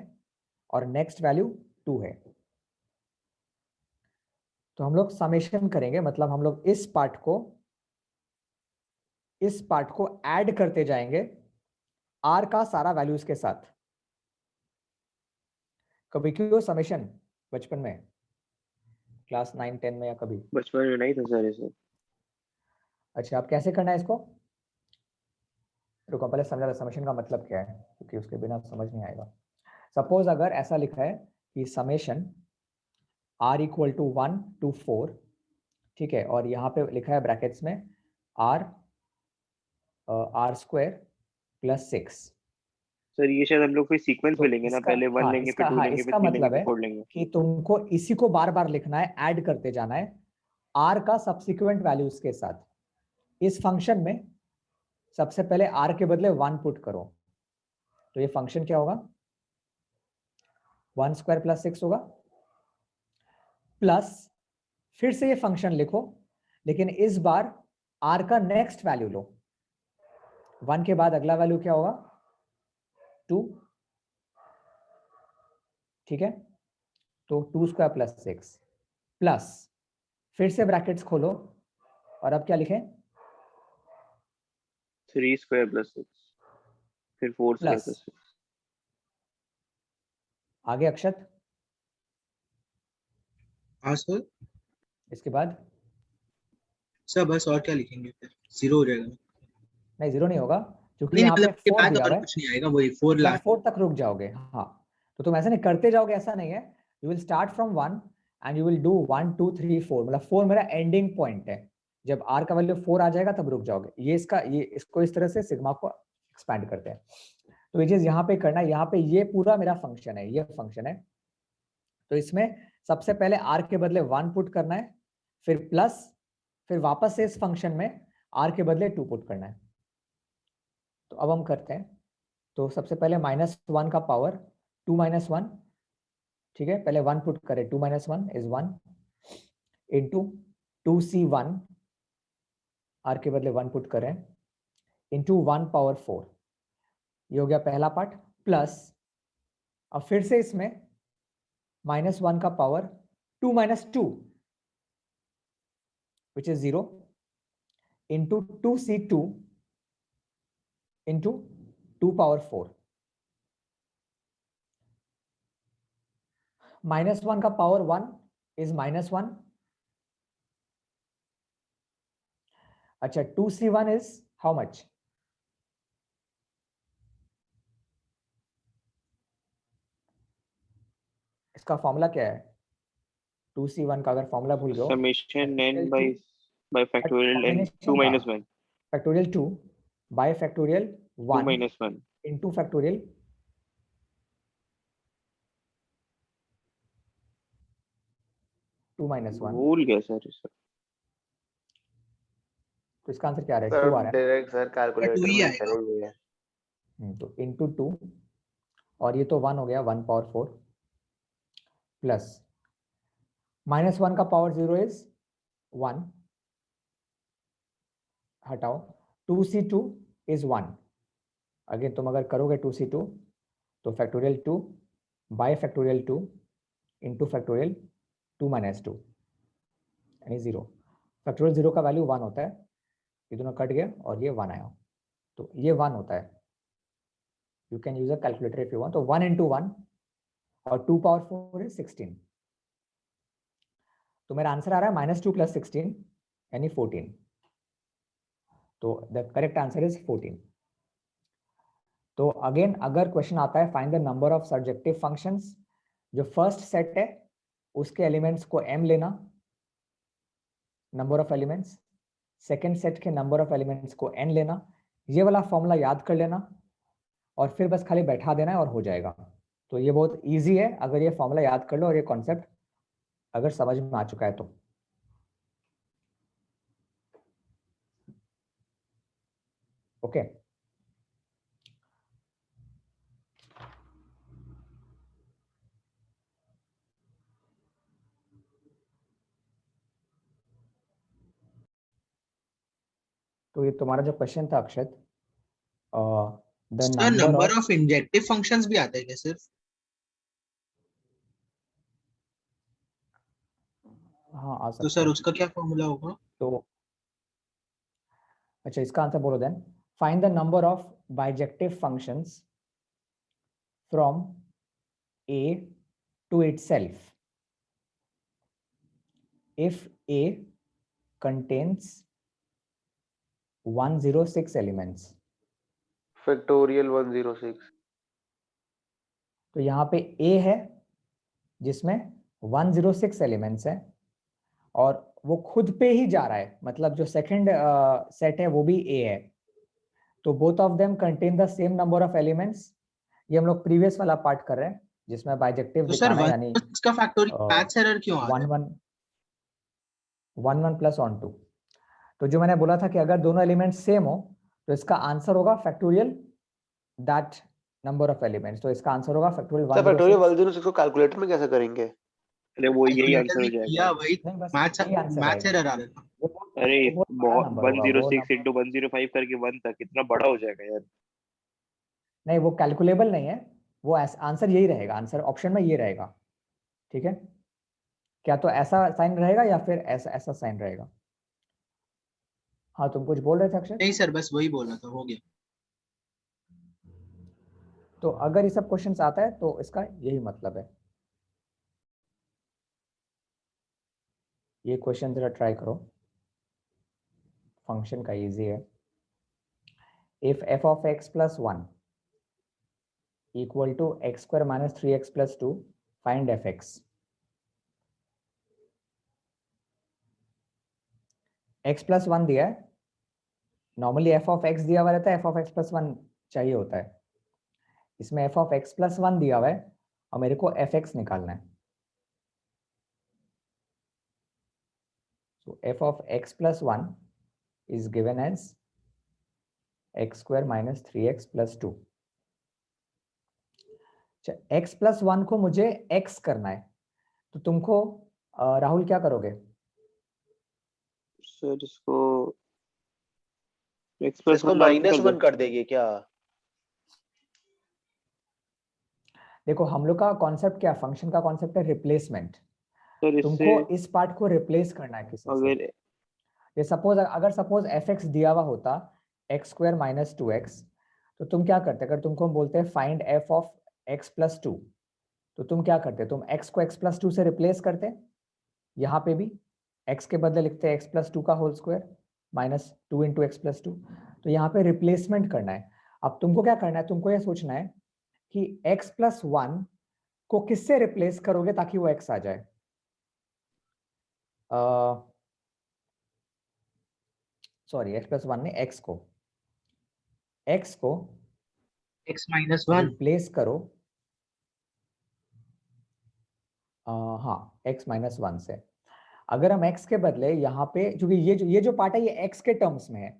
और नेक्स्ट वैल्यू 2 है. तो हम लोग समेशन करेंगे, मतलब हम लोग इस पार्ट को ऐड करते जाएंगे r का सारा वैल्यूज के साथ. कभी क्यों समेशन बचपन में, क्लास 9 10 में या कभी? बचपन में नहीं था सर ये सब. अच्छा, अब कैसे करना है इसको? रुको पहले समझा समेशन का मतलब क्या है, क्योंकि उसके बिना समझ नहीं आएगा. सपोज अगर ऐसा लिखा है कि summation r equal to 1 to 4, ठीक है, और यहाँ पे लिखा है ब्रैकेट्स में r स्क्वायर प्लस 6. सर ये शायद हम लोग फिर सीक्वेंस में लेंगे ना, पहले 1 लेंगे फिर 2 लेंगे फिर 3 लेंगे मतलब फिर है 4 लेंगे. कि तुमको इसी को बार बार लिखना है, ऐड करते जाना है r का सब्सिक्वेंट वैल्यूज के साथ. इस फंक्शन में सबसे पहले r के बदले 1 पुट करो, तो ये फंक्शन क्या होगा? 1 स्क्वायर प्लस 6 होगा, प्लस फिर से ये फंक्शन लिखो, लेकिन इस बार r का नेक्स्ट वैल्यू लो. 1 के बाद अगला वैल्यू क्या होगा? 2, ठीक है. तो 2 स्क्वायर प्लस 6 प्लस फिर से ब्रैकेट्स खोलो और अब क्या लिखें? 3 स्क्वायर प्लस 6 फिर 4 स्क्वायर प्लस 6. आगे अक्षत. हाँ सर. इसके बाद सर बस और क्या लिखेंगे, फिर 0 हो जाएगा. नहीं, 0 नहीं होगा क्योंकि नहीं यहाँ पे मतलब के 4 बाद दिया और हुआ है. कुछ नहीं आएगा, वही 4 बस लास्ट. 4 तक रुक जाओगे. हाँ, तो तुम ऐसा नहीं करते जाओगे, ऐसा नहीं है. You will start from 1 and you will do 1 2 3 4, मतलब 4 मेरा एंडिंग पॉइंट है. जब r का वैल्यू 4 आ जाएगा तब रुक जाओगे. ये इसको इस तरह से सिग्मा को एक्सपैंड करते हैं. तो ये चीज यहाँ पे करना है. यहाँ पे ये पूरा मेरा फंक्शन है, ये फंक्शन है. तो इसमें सबसे पहले r के बदले 1 पुट करना है, फिर प्लस, फिर वापस से इस फंक्शन में r के बदले 2 पुट करना है. तो अब हम करते हैं. तो सबसे पहले -1 का पावर 2 - 1, ठीक है, पहले 1 पुट करें. 2 - 1 इज 1 इंटू 2c1, r के बदले 1 पुट करें, इंटू 1 पावर 4. ये हो गया पहला पार्ट. प्लस अब फिर से इसमें -1 का power 2 - 2 which is 0 into 2c2 into 2 power 4. -1 का पावर 1 is -1. अच्छा, 2c1 is how much? इसका फॉर्मूला क्या है? 2c1 का अगर फॉर्मूला भूल गए summation n by factorial n 2 minus 1 factorial 2 bye factorial 2 1 minus 1 into factorial 2 minus 1। भूल गया सर सर। तो इसका आंसर क्या आ रहा है? 2 आ रहा है। डायरेक्ट सर कैलकुलेटर में करेंगे। तो इनटू 2 और ये तो 1 हो गया 1 पावर 4 प्लस -1 का पावर 0 इज 1, हटाओ 2c2 इज 1। अगेन तुम अगर करोगे 2c2 तो factorial 2 bye factorial 2 into factorial 2 minus 2 यानी 0। फैक्टोरियल 0 का वैल्यू 1 होता है, ये दोनों कट गया और ये 1 आया, तो ये 1 होता है। You can use a calculator if you want. तो 1 into 1 और 2 power 4 is 16। तो मेरा आंसर आ रहा है -2 + 16 यानी 14। तो द करेक्ट आंसर इज 14। तो अगेन अगर क्वेश्चन आता है find the number of surjective functions, जो फर्स्ट सेट है उसके एलिमेंट्स को m लेना, number of elements, second set के नंबर ऑफ एलिमेंट्स को n लेना, ये वाला फॉर्मूला याद कर लेना और फिर बस खाली बैठा देना है और हो जाएगा। तो ये बहुत इजी है अगर ये फॉर्मूला याद कर लो और ये कॉन्सेप्ट अगर समझ में आ चुका है तो। ओके तो ये तुम्हारा जो क्वेश्चन था Akshat, the number of injective functions भी आते हैं क्या सिर्फ? हाँ आ सकता तो सर है। उसका क्या फॉर्मूला होगा? तो अच्छा इसका आंसर बोलो then. Find the number of bijective functions from A to itself if A contains 106 elements। Factorial 106। तो यहाँ पे A है जिसमें 106 एलिमेंट्स है और वो खुद पे ही जा रहा है, मतलब जो सेकंड सेट है वो भी A है, तो both of them contain the same number of elements. ये हम लोग प्रीवियस वाला पार्ट कर रहे हैं जिसमें बाइजेक्टिव तो सर दिखाना है, यानी इसका फैक्टोरियल मैथ्स एरर क्यों आ रहा है? 1 प्लस ऑन 2। तो जो मैंने बोला था कि अगर दोनों एलिमेंट्स सेम हो तो इसका आंसर होगा factorial that number of elements. तो इसका आंसर होगा फैक्टोरियल 106। फैक्टोरियल 106 को कैलकुलेटर में कैसे करेंगे? अरे वो यही आंसर हो जाएगा। वही मैथ्स एरर आ रहा था। अरे बड़ा नंबर होगा, 106 into 105 करके 1 तक कितना बड़ा हो जाएगा यार। नहीं वो कैलकुलेबल नहीं है, वो आंसर यही रहेगा, आंसर ऑप्शन में ये रहेगा। ठीक है, क्या तो ऐसा साइन रहेगा या फिर ऐसा ऐसा साइन रहेगा। हाँ तुम कुछ बोल रहे थे अक्षय? नहीं सर बस वही बोला था, हो गया। तो अगर ये सब क्वेश्चंस आता है तो इसका यही मतलब है। ये क्वेश्चन जरा ट्राई करो, फंक्शन का इजी है। If f of x plus 1 equal to x square minus 3x plus 2 find fx। x plus 1 दिया है, नॉर्मली f of x दिया हुआ रहता है, f of x plus 1 चाहिए होता है, इसमें f of x plus 1 दिया हुआ है और मेरे को fx निकालना है। So f of x plus 1 is given as x square minus 3x plus 2। x plus 1 को मुझे x करना है, तो तुमको राहुल क्या करोगे? सर इसको x तो इसको -1 कर देंगे क्या? देखो हम लोग का कॉन्सेप्ट क्या, फंक्शन का कॉन्सेप्ट है रिप्लेसमेंट। तुमको इस पार्ट को रिप्लेस करना है किसी से। ये सपोज सपोज fx दिया हुआ होता x स्क्वायर माइनस 2x, तो तुम क्या करते? अगर तुमको हम बोलते हैं find f of x plus 2, तो तुम क्या करते? तुम x को x प्लस 2 से रिप्लेस करते, यहाँ पे भी x के बदले लिखते x प्लस 2 का whole square minus 2 into x plus 2। तो यहाँ पे रिप्लेसमेंट करना है। अब तुमको क्या करना है? तुमको ये सोचना है कि x प्लस 1 को किससे रिप्लेस करोगे ताकि वो x आ जाए? सॉरी x+1 ने x को x-1 रिप्लेस करो हाँ x-1 से। अगर हम x के बदले यहाँ पे, क्योंकि ये जो पार्ट है ये x के टर्म्स में है,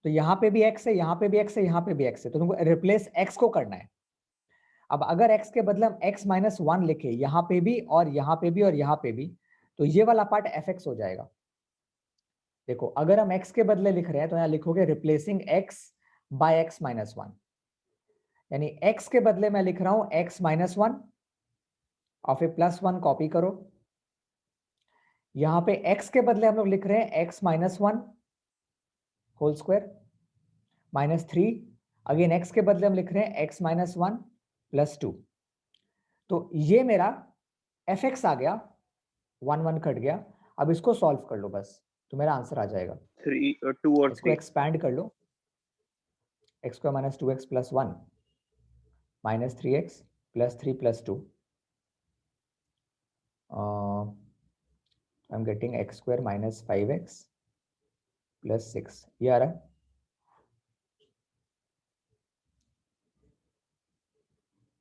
तो यहाँ पे भी x है, यहाँ पे भी x है, यहाँ पे भी x है, तो तुमको रिप्लेस x को करना है। अब अगर x के बदले हम x-1 लिखे यहाँ पे भी और यहाँ पे भी और यहाँ पे भी, तो ये वाला पार्ट fx हो जाएगा। देखो अगर हम x के बदले लिख रहे हैं तो यहाँ लिखोगे रिप्लेसिंग x बाय x-1, यानी x के बदले मैं लिख रहा हूं x-1 और फिर +1 कॉपी करो। यहां पे x के बदले हम लोग लिख रहे हैं x-1 whole square -3, again x के बदले हम लिख रहे हैं x-1 +2। तो ये मेरा fx आ गया, 1 1 कट गया। अब इसको सॉल्व कर लो बस, तो मेरा आंसर आ जाएगा। 3 और 2 और इसको 3 एक्सपैंड कर लो, x² - 2x + 1 -3x + 3 + 2 I'm getting x² - 5x + 6, ये आ रहा है।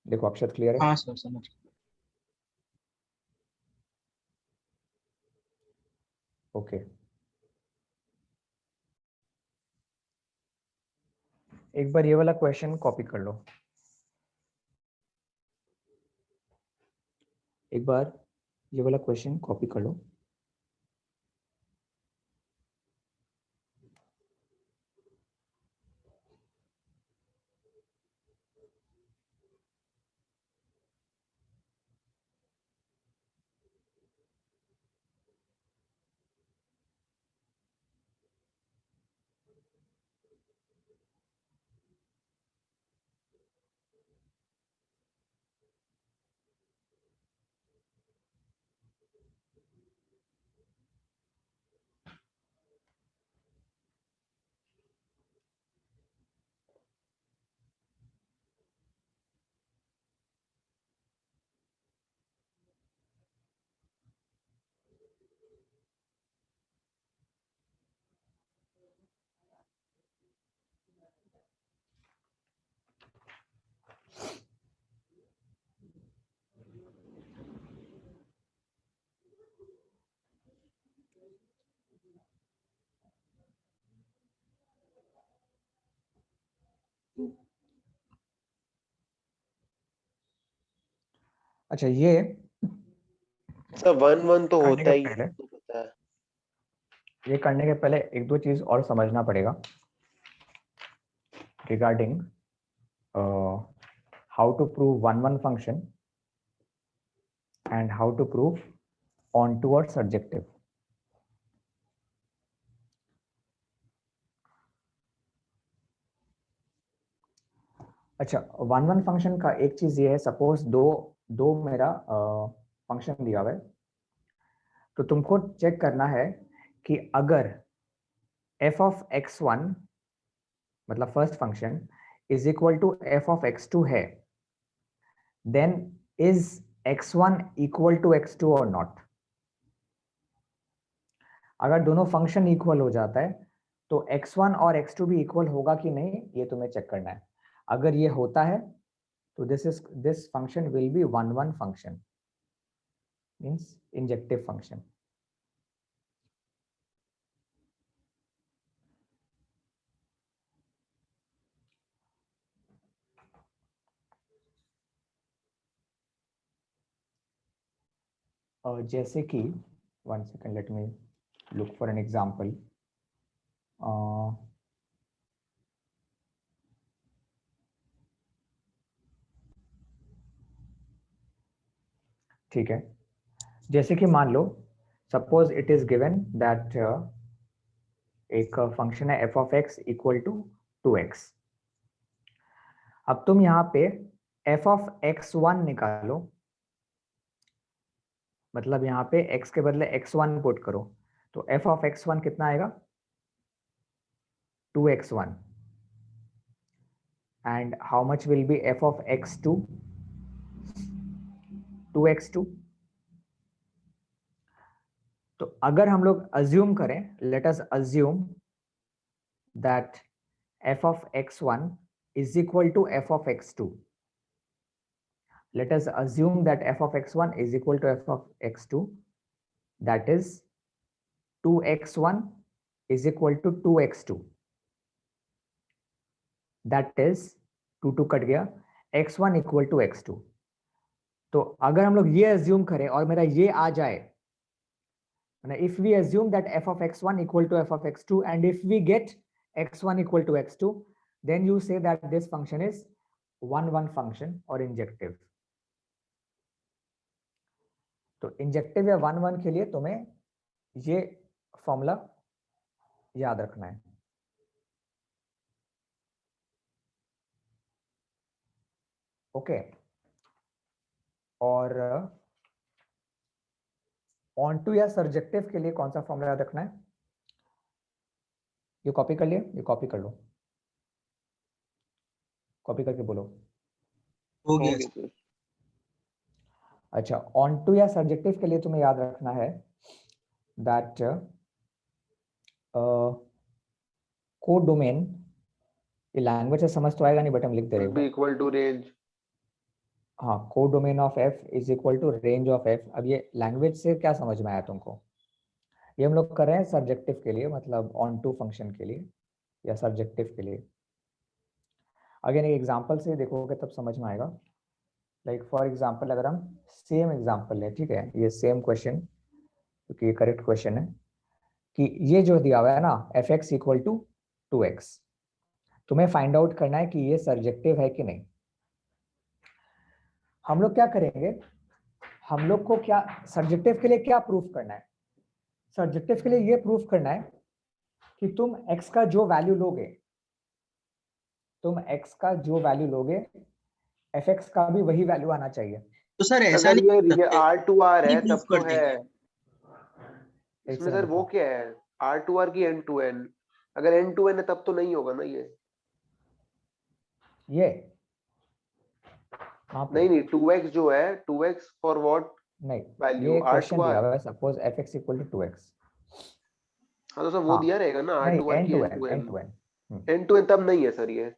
देखो अक्षत क्लियर है? हाँ सर समझ गया। ओके एक बार ये वाला क्वेश्चन कॉपी कर लो, एक बार ये वाला क्वेश्चन कॉपी कर लो। अच्छा ये सर 1 1 तो करने होता के ही है, पहले, तो पता है। ये करने के पहले एक दो चीज और समझना पड़ेगा regarding how to prove 1 1 function and how to prove onto or surjective। अच्छा 1 1 फंक्शन का एक चीज ये है, सपोज दो मेरा फंक्शन दिया हुआ है, तो तुमको चेक करना है कि अगर f of x1 मतलब first function is equal to f of x2 है, then is x1 equal to x2 और नॉट। अगर दोनों फंक्शन इक्वल हो जाता है तो x1 और x2 भी इक्वल होगा कि नहीं, ये तुम्हें चेक करना है। अगर ये होता है तो this function will be 1 1 function, means injective function. जैसे कि 1 second, let me look for an example. ठीक है, जैसे कि मान लो suppose it is given that एक फंक्शन है f of x equal to 2x। अब तुम यहाँ पे f of x1 निकालो, मतलब यहाँ पे x के बदले x1 पुट करो, तो f of x1 कितना आएगा 2x1 and how much will be f of x2 2x2। तो अगर हम लोग अज्यूम करें, let us assume that f of x1 is equal to f of x2. Let us assume that f of x1 is equal to f of x2, that is 2x1 is equal to 2x2, that is 2 cut गया, x1 equal to x2। तो अगर हम लोग ये assume करें और मेरा ये आ जाए, if we assume that f of x1 equal to f of x2 and if we get x1 equal to x2, then you say that this function is 1-1 function or injective। तो injective या 1-1 के लिए तुम्हें ये formula याद रखना है। Okay, और ऑनटू या सर्जेक्टिव के लिए कौन सा फॉर्मूला याद रखना है? ये कॉपी कर लिए, ये कॉपी कर लो, कॉपी करके बोलो। हो गया। अच्छा, ऑनटू या सर्जेक्टिव के लिए तुम्हें याद रखना है दैट कोडोमेन, ये लैंग्वेज से समझ तो आएगा नहीं बट हम लिख दे रहे हैं, इक्वल टू रेंज। हाँ, codomain of f is equal to range of f। अब ये लैंग्वेज से क्या समझ में आया तुमको? ये हम लोग कर रहे हैं सब्जेक्टिव के लिए, मतलब ऑन टू फंक्शन के लिए या सब्जेक्टिव के लिए। अगेन एक एग्जांपल से देखोगे तब समझ में आएगा। लाइक फॉर एग्जांपल अगर हम सेम एग्जांपल लें, ठीक है, ये सेम क्वेश्चन, क्योंकि ये करेक्ट क्वेश्चन है, कि ये जो दिया हुआ है ना fx इक्वल टू 2x, तुम्हें फाइंड आउट करना है कि ये सब्जेक्टिव है कि नहीं। हम लोग क्या करेंगे, हम लोग को क्या सब्जेक्टिव के लिए क्या प्रूफ करना है? सब्जेक्टिव के लिए ये प्रूफ करना है कि तुम x का जो वैल्यू लोगे, तुम x का जो वैल्यू लोगे fx का भी वही वैल्यू आना चाहिए। तो सर ऐसा नहीं ये R2R है तब तो है इसमें सर, वो क्या है R2R की N to N, अगर N to N है तब तो नहीं होगा ना ये नहीं 2x जो है 2x फॉर व्हाट नहीं वैल्यू ये क्वेश्चन R2R दिया हुआ है, suppose fx equal to 2x। हाँ तो सर वो दिया रहेगा ना R2R की N to N तब नहीं है सर ये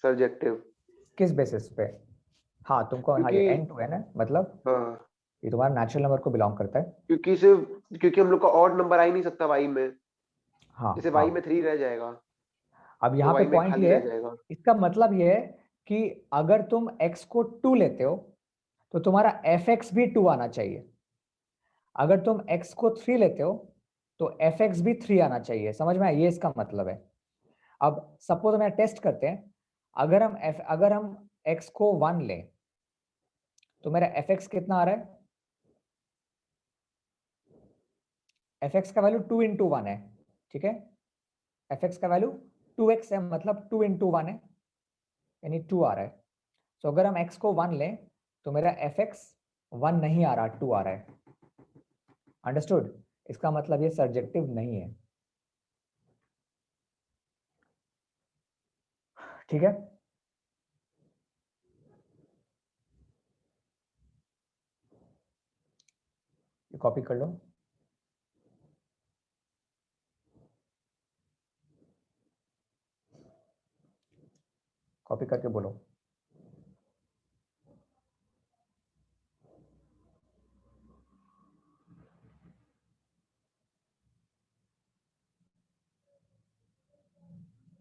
सब्जेक्टिव। किस बेसिस पे? हाँ तुमको हाँ ये N to N है, मतलब हाँ ये तुम्हारा नेचुरल नंबर को बिलोंग करता है, क्योंकि हम लोग का ऑड नंबर आ ही नहीं सकता y में। हाँ जैसे हाँ। y में 3 रह जाएगा। अब यहाँ तो पे y में पॉइंट खाली ये रह है, जाएगा। इसका मतलब ये है कि अगर तुम x को 2 लेते हो तो तुम्हारा fx भी 2 आना चाहिए। अगर तुम x को 3 लेते हो तो fx भी 3 आना चाहिए। समझ में आया? ये इसका मतलब है। अब सपोज हम टेस्ट करते हैं, अगर हम x को 1 लें तो मेरा fx कितना आ रहा है? fx का वैल्यू 2 into 1 है, ठीक है, fx का वैल्यू 2x है, मतलब 2 into 1 है, यानी 2 आ रहा है। तो अगर हम x को 1 लें तो मेरा fx 1 नहीं आ रहा, 2 आ रहा है। अंडरस्टूड? इसका मतलब ये सब्जेक्टिव नहीं है, ठीक है। ये कॉपी कर लो। कॉपी करके बोलो।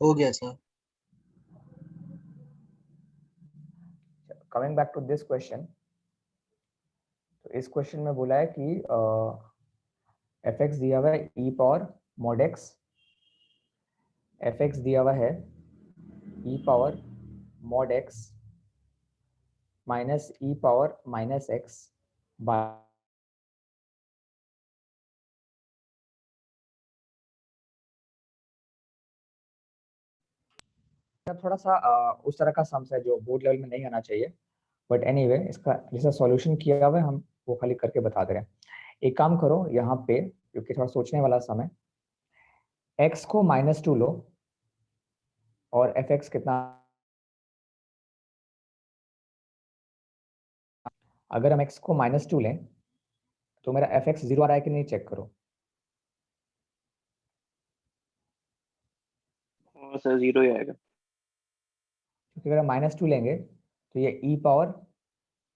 हो गया sir. Coming back to this question, तो इस क्वेश्चन में बोला है कि fx दिया हुआ है e power mod x, fx दिया हुआ है e power mod x minus e power minus x by थोड़ा सा उस तरह का सम्स है जो बोर्ड लेवल में नहीं आना चाहिए, बट एनीवे इसका जैसा सॉल्यूशन किया हुआ है हम वो खाली करके बता दे रहे हैं। एक काम करो यहाँ पे, क्योंकि थोड़ा सोचने वाला समय, x को -2 लो और fx कितना, अगर हम x को -2 लें तो मेरा fx 0 आ रहा है कि नहीं चेक करो। हाँ सर 0 ही आएगा, क्योंकि अगर हम -2 लेंगे तो ये e पावर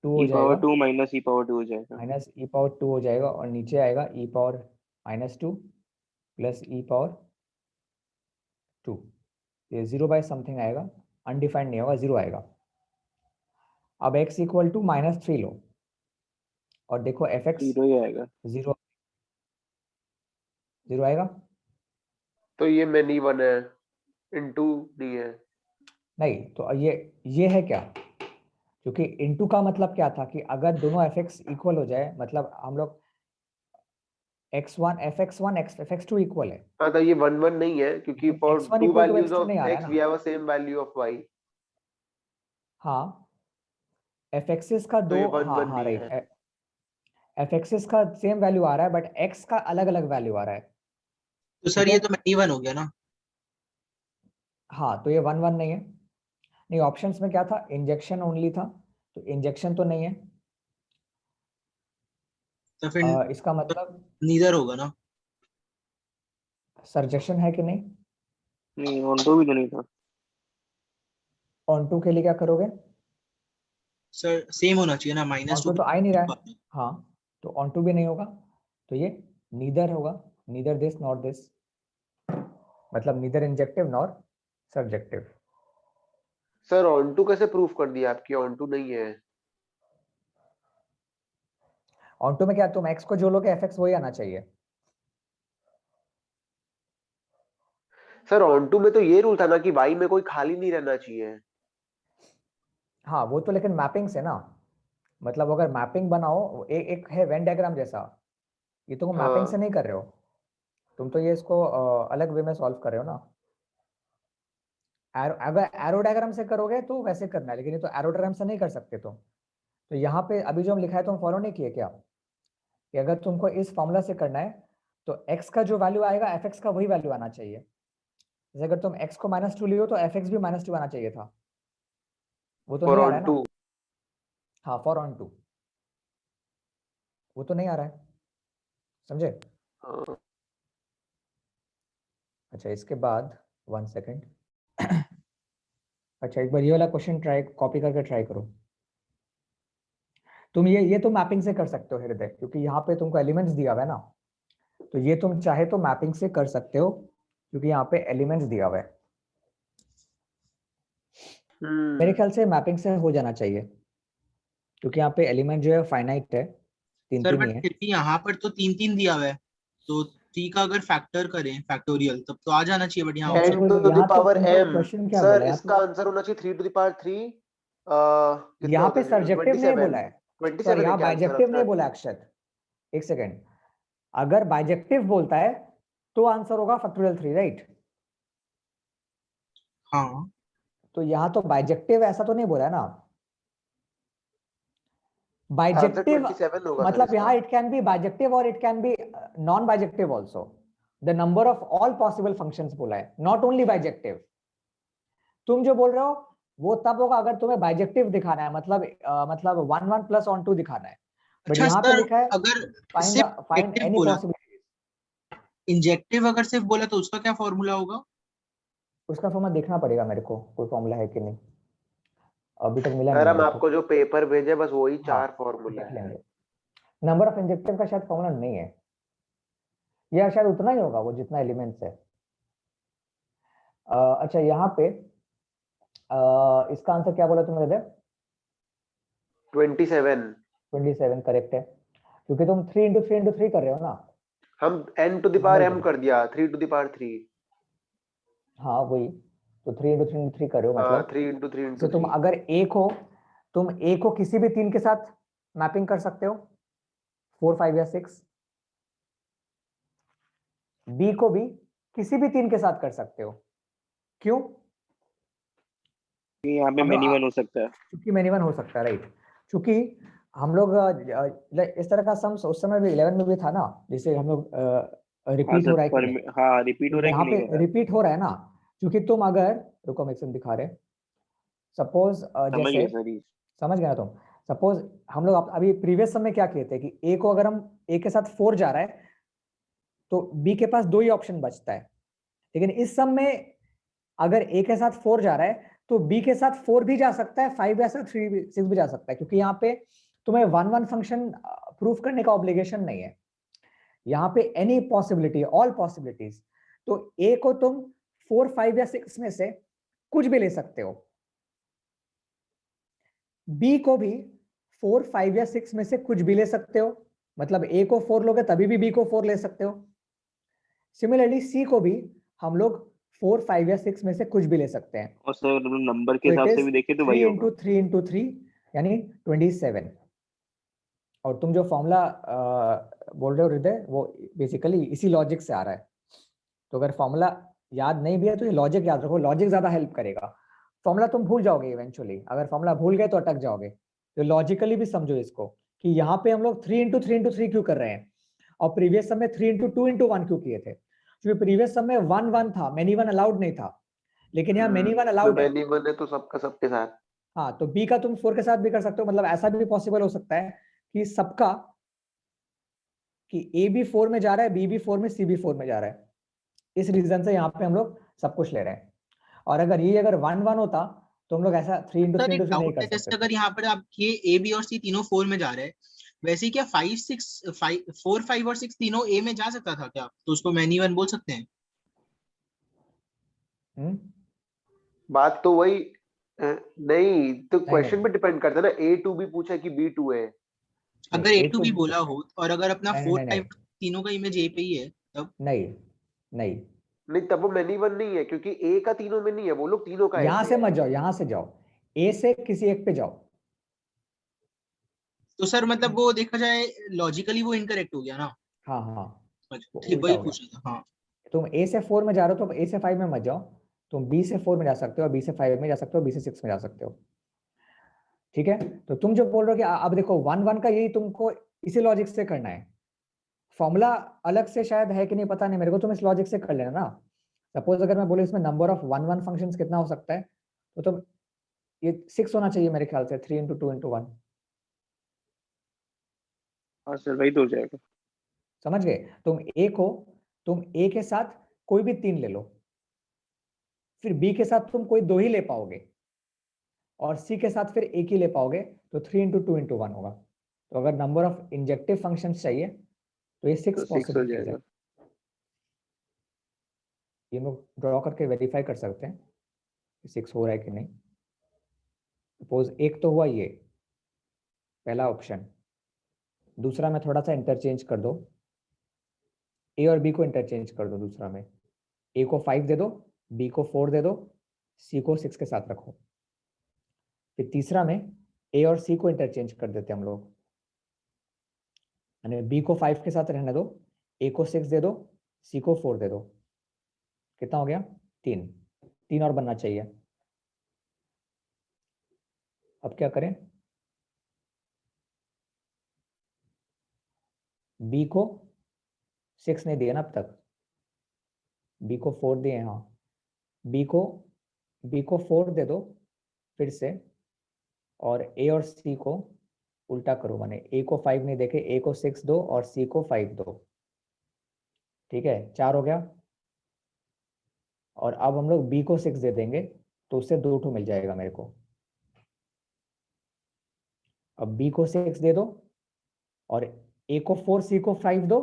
2 हो e पावर जाएगा, 2 माइनस e पावर 2 हो जाएगा, माइनस e पावर 2 हो जाएगा, और नीचे आएगा e power -2 plus e power 2। ये 0 बाय समथिंग आएगा, अनडिफाइंड नहीं होगा, 0 आएगा। अब x इक्वल टू -3 लो और देखो fx 0 ही आएगा। 0 आएगा। तो ये मैनी 1 है, इनटू नहीं है। नहीं तो ये है क्या, क्योंकि इनटू का मतलब क्या था कि अगर दोनों fx इक्वल हो जाए, मतलब हम लोग x1 fx1 fx2 इक्वल है। हाँ तो ये 1 1 नहीं है, क्योंकि for x1 two equal to values x2 of नहीं आ रहा है x ना। We have a same value of y। हाँ fx's का तो दो, ये 1 हाँ 1 हाँ नहीं है। राइट, fx's का सेम वैल्यू आ रहा है, बट x का अलग अलग वैल्यू आ रहा है। तो सर ठीक है? ये तो मैनी 1 हो गया ना। हाँ तो ये 1 1 नहीं है। नहीं, ऑप्शंस में क्या था, इंजेक्शन ओनली था, तो इंजेक्शन तो नहीं है। तो फिर इसका मतलब नीदर होगा ना। सर्जेक्शन है कि नहीं। नहीं ऑन तो भी तो नहीं था। ऑन टू के लिए क्या करोगे, सर सेम होना चाहिए ना, ऑन -2 टू तो आ ही नहीं रहा है। हाँ तो ऑन टू भी नहीं होगा, तो ये नीदर होगा, नीदर दिस नॉट दिस, मतलब neither injective nor subjective. Sir onto कैसे प्रूफ कर दिया आपकी ऑन टू नहीं है। ऑन टू में क्या, तुम x को जो लोगे fx वही आना चाहिए। सर ऑन टू में तो ये रूल था ना कि y में कोई खाली नहीं रहना चाहिए। हाँ वो तो लेकिन मैपिंग से ना, मतलब अगर मैपिंग बनाओ, एक है वेन डायग्राम जैसा, ये तो मैपिंग से हाँ नहीं कर रहे हो तुम, तो ये इसको अलग वे में सॉल्व कर रहे हो ना। अगर एरो डायग्राम से करोगे तो वैसे करना है, लेकिन ये तो एरो डायग्राम से नहीं कर सकते तुम। तो यहाँ पे अभी जो हम लिखा है तुम फॉलो नहीं किए क्या, कि अगर तुमको इस फॉर्मूला से करना है तो x का जो वैल्यू आएगा fx का वही वैल्यू आना चाहिए। जैसे अगर तुम x को -2 लियो तो fx भी -2 आना चाहिए था, वो तो फॉर नहीं आ रहा ऑन है टू। ना। हाँ फॉर ऑन टू वो तो नहीं आ रहा है, समझे। हाँ अच्छा इसके बाद 1 सेकेंड। अच्छा एक बार ये वाला क्वेश्चन ट्राई कॉपी करके ट्राई करो। तुम ये तो मैपिंग से कर सकते हो हृदय, क्योंकि यहाँ पे तुमको एलिमेंट्स दिया हुआ है ना, तो ये तुम चाहे तो मैपिंग से कर सकते हो, क्योंकि यहाँ पे एलिमेंट्स दिया हुआ है। मेरे ख्याल से मैपिंग से हो जाना चाहिए, क्योंकि यहाँ पे एलिमेंट जो है फाइनाइट है, 3 सर 3 ही बट है। फिर भी यहाँ पर तो 3 3 दिया हुआ है, तो 3 का अगर फैक्टर करें फैक्टोरियल तब तो आ जाना चाहिए, बट यहाँ ऑप्शन 10 टू द यहाँ तो पावर तुमको m। क्वेश्चन क्या सर बोला है, यहाँ इसका तो आंसर होना चाहिए 3 टू द पावर 3। कितना यहाँ पे होता है सब्जेक्टिव नहीं 27। बोला है, सॉरी 27 है यहाँ क्या आंसर बाइजेक्टिव आपका। नहीं बोला अक्षत। एक सेकेंड, अगर बाइजेक्टिव बोलता है तो आंसर होगा फैक्टोरियल 3, राइट। हाँ। तो यहाँ तो बाइजेक्टिव ऐसा तो नहीं बोला है ना। आंसर बाइजेक्टिव 27 होगा सर मतलब इसका। यहाँ इट कैन बी बाइजेक्टिव और it can be non bijective also, the number of all possible functions बोला है, नॉट ओनली बाइजेक्टिव। तुम जो बोल रहे हो वो तब होगा अगर तुम्हें बाइजेक्टिव दिखाना है, मतलब 1 1 प्लस ऑन 2 दिखाना है, बट अच्छा यहाँ पे सर, लिखा है अगर फाइंड सिर्फ फाइंड इंजेक्टिव एनी बोला, पॉसिबिलिटी। इंजेक्टिव अगर सिर्फ बोला तो उसका क्या फॉर्मूला होगा। उसका फॉर्मूला देखना पड़ेगा मेरे को, कोई फॉर्मूला है कि नहीं, अभी तक मिला सर नहीं है हम मेरे को। आपको जो पेपर भेजे बस वही हाँ 4 फॉर्मूला देख है। लेंगे। नंबर ऑफ इंजेक्टिव का शायद फॉर्मूला नहीं है, या शायद उतना ही होगा वो जितना एलिमेंट्स है। अच्छा यहाँ पे इसका आंसर क्या बोला तुमने इधर, 27। 27 करेक्ट है, क्योंकि तुम 3 इंटू 3 इंटू 3 कर रहे हो ना। हम n to the power m कर दिया, 3 टू द पावर 3। हाँ वही, तो 3 इंटू 3 इंटू 3 कर रहे हो, हाँ मतलब 3 इंटू 3 इंटू जैसे तुम 3। अगर तुम a को किसी भी 3 के साथ मैपिंग कर सकते हो, 4 5 या 6। b को भी किसी भी 3 के साथ कर सकते हो, क्यों, यहाँ पे हम मैनी लोग 1 हो सकता है। क्योंकि मिनिमम हो सकता है, राइट। क्योंकि हम लोग इस तरह का सम्स उस समय भी 11 में भी था ना, जैसे हम लोग हाँ रिपीट हो सर रहा है कि पर नहीं, हाँ रिपीट तो हो रहा है कि यहाँ नहीं पे हो रहा है। रिपीट हो रहा है ना, क्योंकि तुम अगर रुको हम एक दिखा रहे, सपोज समझ जैसे गए सर ये। समझ गए ना तुम, सपोज हम लोग अभी प्रीवियस सम में क्या किए थे कि ए को अगर हम ए के साथ 4 जा रहा है तो बी के पास 2 ही ऑप्शन बचता है, लेकिन इस सम में अगर ए के साथ 4 जा रहा है तो बी के साथ 4 भी जा सकता है, 5 या 6 भी जा सकता है, क्योंकि यहाँ पे तुम्हें 1-1 फंक्शन प्रूफ करने का ऑब्लिगेशन नहीं है, यहाँ पे एनी पॉसिबिलिटी, ऑल पॉसिबिलिटीज। तो ए को तुम 4, 5 या 6 में से कुछ भी ले सकते हो, बी को भी 4, 5 या 6 में से कुछ भी ले सकते हो, मतलब ए को 4 लोगे तभी भी बी को 4 ले सकते हो। सिमिलरली सी को भी हम लोग 4, 5 या 6 में से कुछ भी ले सकते हैं। और सर नंबर के हिसाब से भी देखें तो वही होगा, 3 into 3 यानी 27। और तुम जो फॉर्मूला बोल रहे हो हृदय, वो बेसिकली इसी लॉजिक से आ रहा है। तो अगर फॉर्मूला याद नहीं भी है तो ये लॉजिक याद रखो, लॉजिक ज्यादा हेल्प करेगा। फॉर्मूला तुम भूल जाओगे इवेंचुअली, अगर फॉर्मूला भूल गए तो अटक जाओगे। तो लॉजिकली भी समझो इसको कि यहाँ पे हम लोग 3 into 3 into 3 क्यों कर रहे हैं, और प्रीवियस सम में 3 into 2 into 1 क्यों किए थे, क्योंकि प्रीवियस सम में 1-1 था, मेनी वन अलाउड नहीं था, लेकिन यहाँ मेनी वन अलाउड है। मेनी वन है तो सबका सबके साथ। हाँ, तो बी का तुम 4 के साथ भी कर सकते हो, मतलब ऐसा भी पॉसिबल हो सकता है कि सबका, कि ए भी 4 में जा रहा है, बी भी 4 में, सी भी 4 में जा रहा है। इस रीजन से यहाँ पे हम लोग सब कुछ ले रहे हैं। और अगर ये अगर 1-1 होता तो हम लोग ऐसा 3 into 3 into 3 नहीं कर सकते। जैसे अगर यहाँ पर आप ये ए बी और सी तीनों 4 में जा रहे हैं, वैसे क्या 4, 5 और 6 तीनों ए में जा सकता था क्या, तो उसको मैनी वन बोल सकते हैं? बात तो वही नहीं, तो क्वेश्चन पे डिपेंड करता है ना, A2 भी पूछा है कि B2 है। अगर A2 भी बोला हो और अगर अपना 4, 5 तीनों का इमेज ए पे ही है तब नहीं तब वो मैनी वन नहीं है, क्योंकि ए का तीनों में नहीं है, वो लोग तीनों का है। यहाँ से मत जाओ, यहाँ से जाओ, ए से किसी एक पे जाओ। तो सर मतलब वो देखा जाए लॉजिकली वो इनकरेक्ट हो गया ना। हाँ ठीक, वही पूछ रहा था। हाँ, तुम ए से 4 में जा रहे हो तो ए से 5 में मत जाओ, तुम बी से 4 में जा सकते हो, बी से 5 में जा सकते हो, बी से 6 में जा सकते हो। ठीक है, तो तुम जो बोल रहे हो कि अब देखो 1-1 का यही तुमको इसी लॉजिक से करना है। फॉर्मूला अलग से शायद है कि नहीं पता नहीं मेरे को, तुम इस लॉजिक से कर लेना ना। सपोज अगर मैं बोले इसमें नंबर ऑफ 1-1 फंक्शंस कितना हो सकता है, तो तुम ये 6 होना चाहिए मेरे ख्याल से, 3 into 2 into 1। हाँ सर वही तो हो जाएगा। समझ गए? तुम ए के साथ कोई भी 3 ले लो, फिर बी के साथ तुम कोई 2 ही ले पाओगे, और सी के साथ फिर एक ही ले पाओगे, तो 3 into 2 into 1 होगा। तो अगर नंबर ऑफ इंजेक्टिव फंक्शंस चाहिए तो ये 6 पॉसिबिलिटीज है। ये लोग ड्रॉ करके वेरीफाई कर सकते हैं कि 6 हो रहा है कि नहीं। सपोज एक तो हुआ ये पहला ऑप्शन, दूसरा में थोड़ा सा इंटरचेंज कर दो, ए और बी को इंटरचेंज कर दो। दूसरा में ए को 5 दे दो, बी को 4 दे दो, सी को 6 के साथ रखो। फिर तीसरा में ए और सी को इंटरचेंज कर देते हम लोग, यानी बी को 5 के साथ रहने दो, ए को 6 दे दो, सी को 4 दे दो। कितना हो गया? 3 और बनना चाहिए। अब क्या करें? बी को 6 नहीं दिया ना अब तक, बी को 4 दिए। हाँ, बी को 4 दे दो फिर से, और ए और सी को उल्टा करो, माने ए को 5 नहीं देके ए को 6 दो और सी को 5 दो। ठीक है, 4 हो गया। और अब हम लोग बी को 6 दे देंगे तो उससे 2 ठो मिल जाएगा मेरे को। अब बी को 6 दे दो और ए को 4, सी को 5 दो,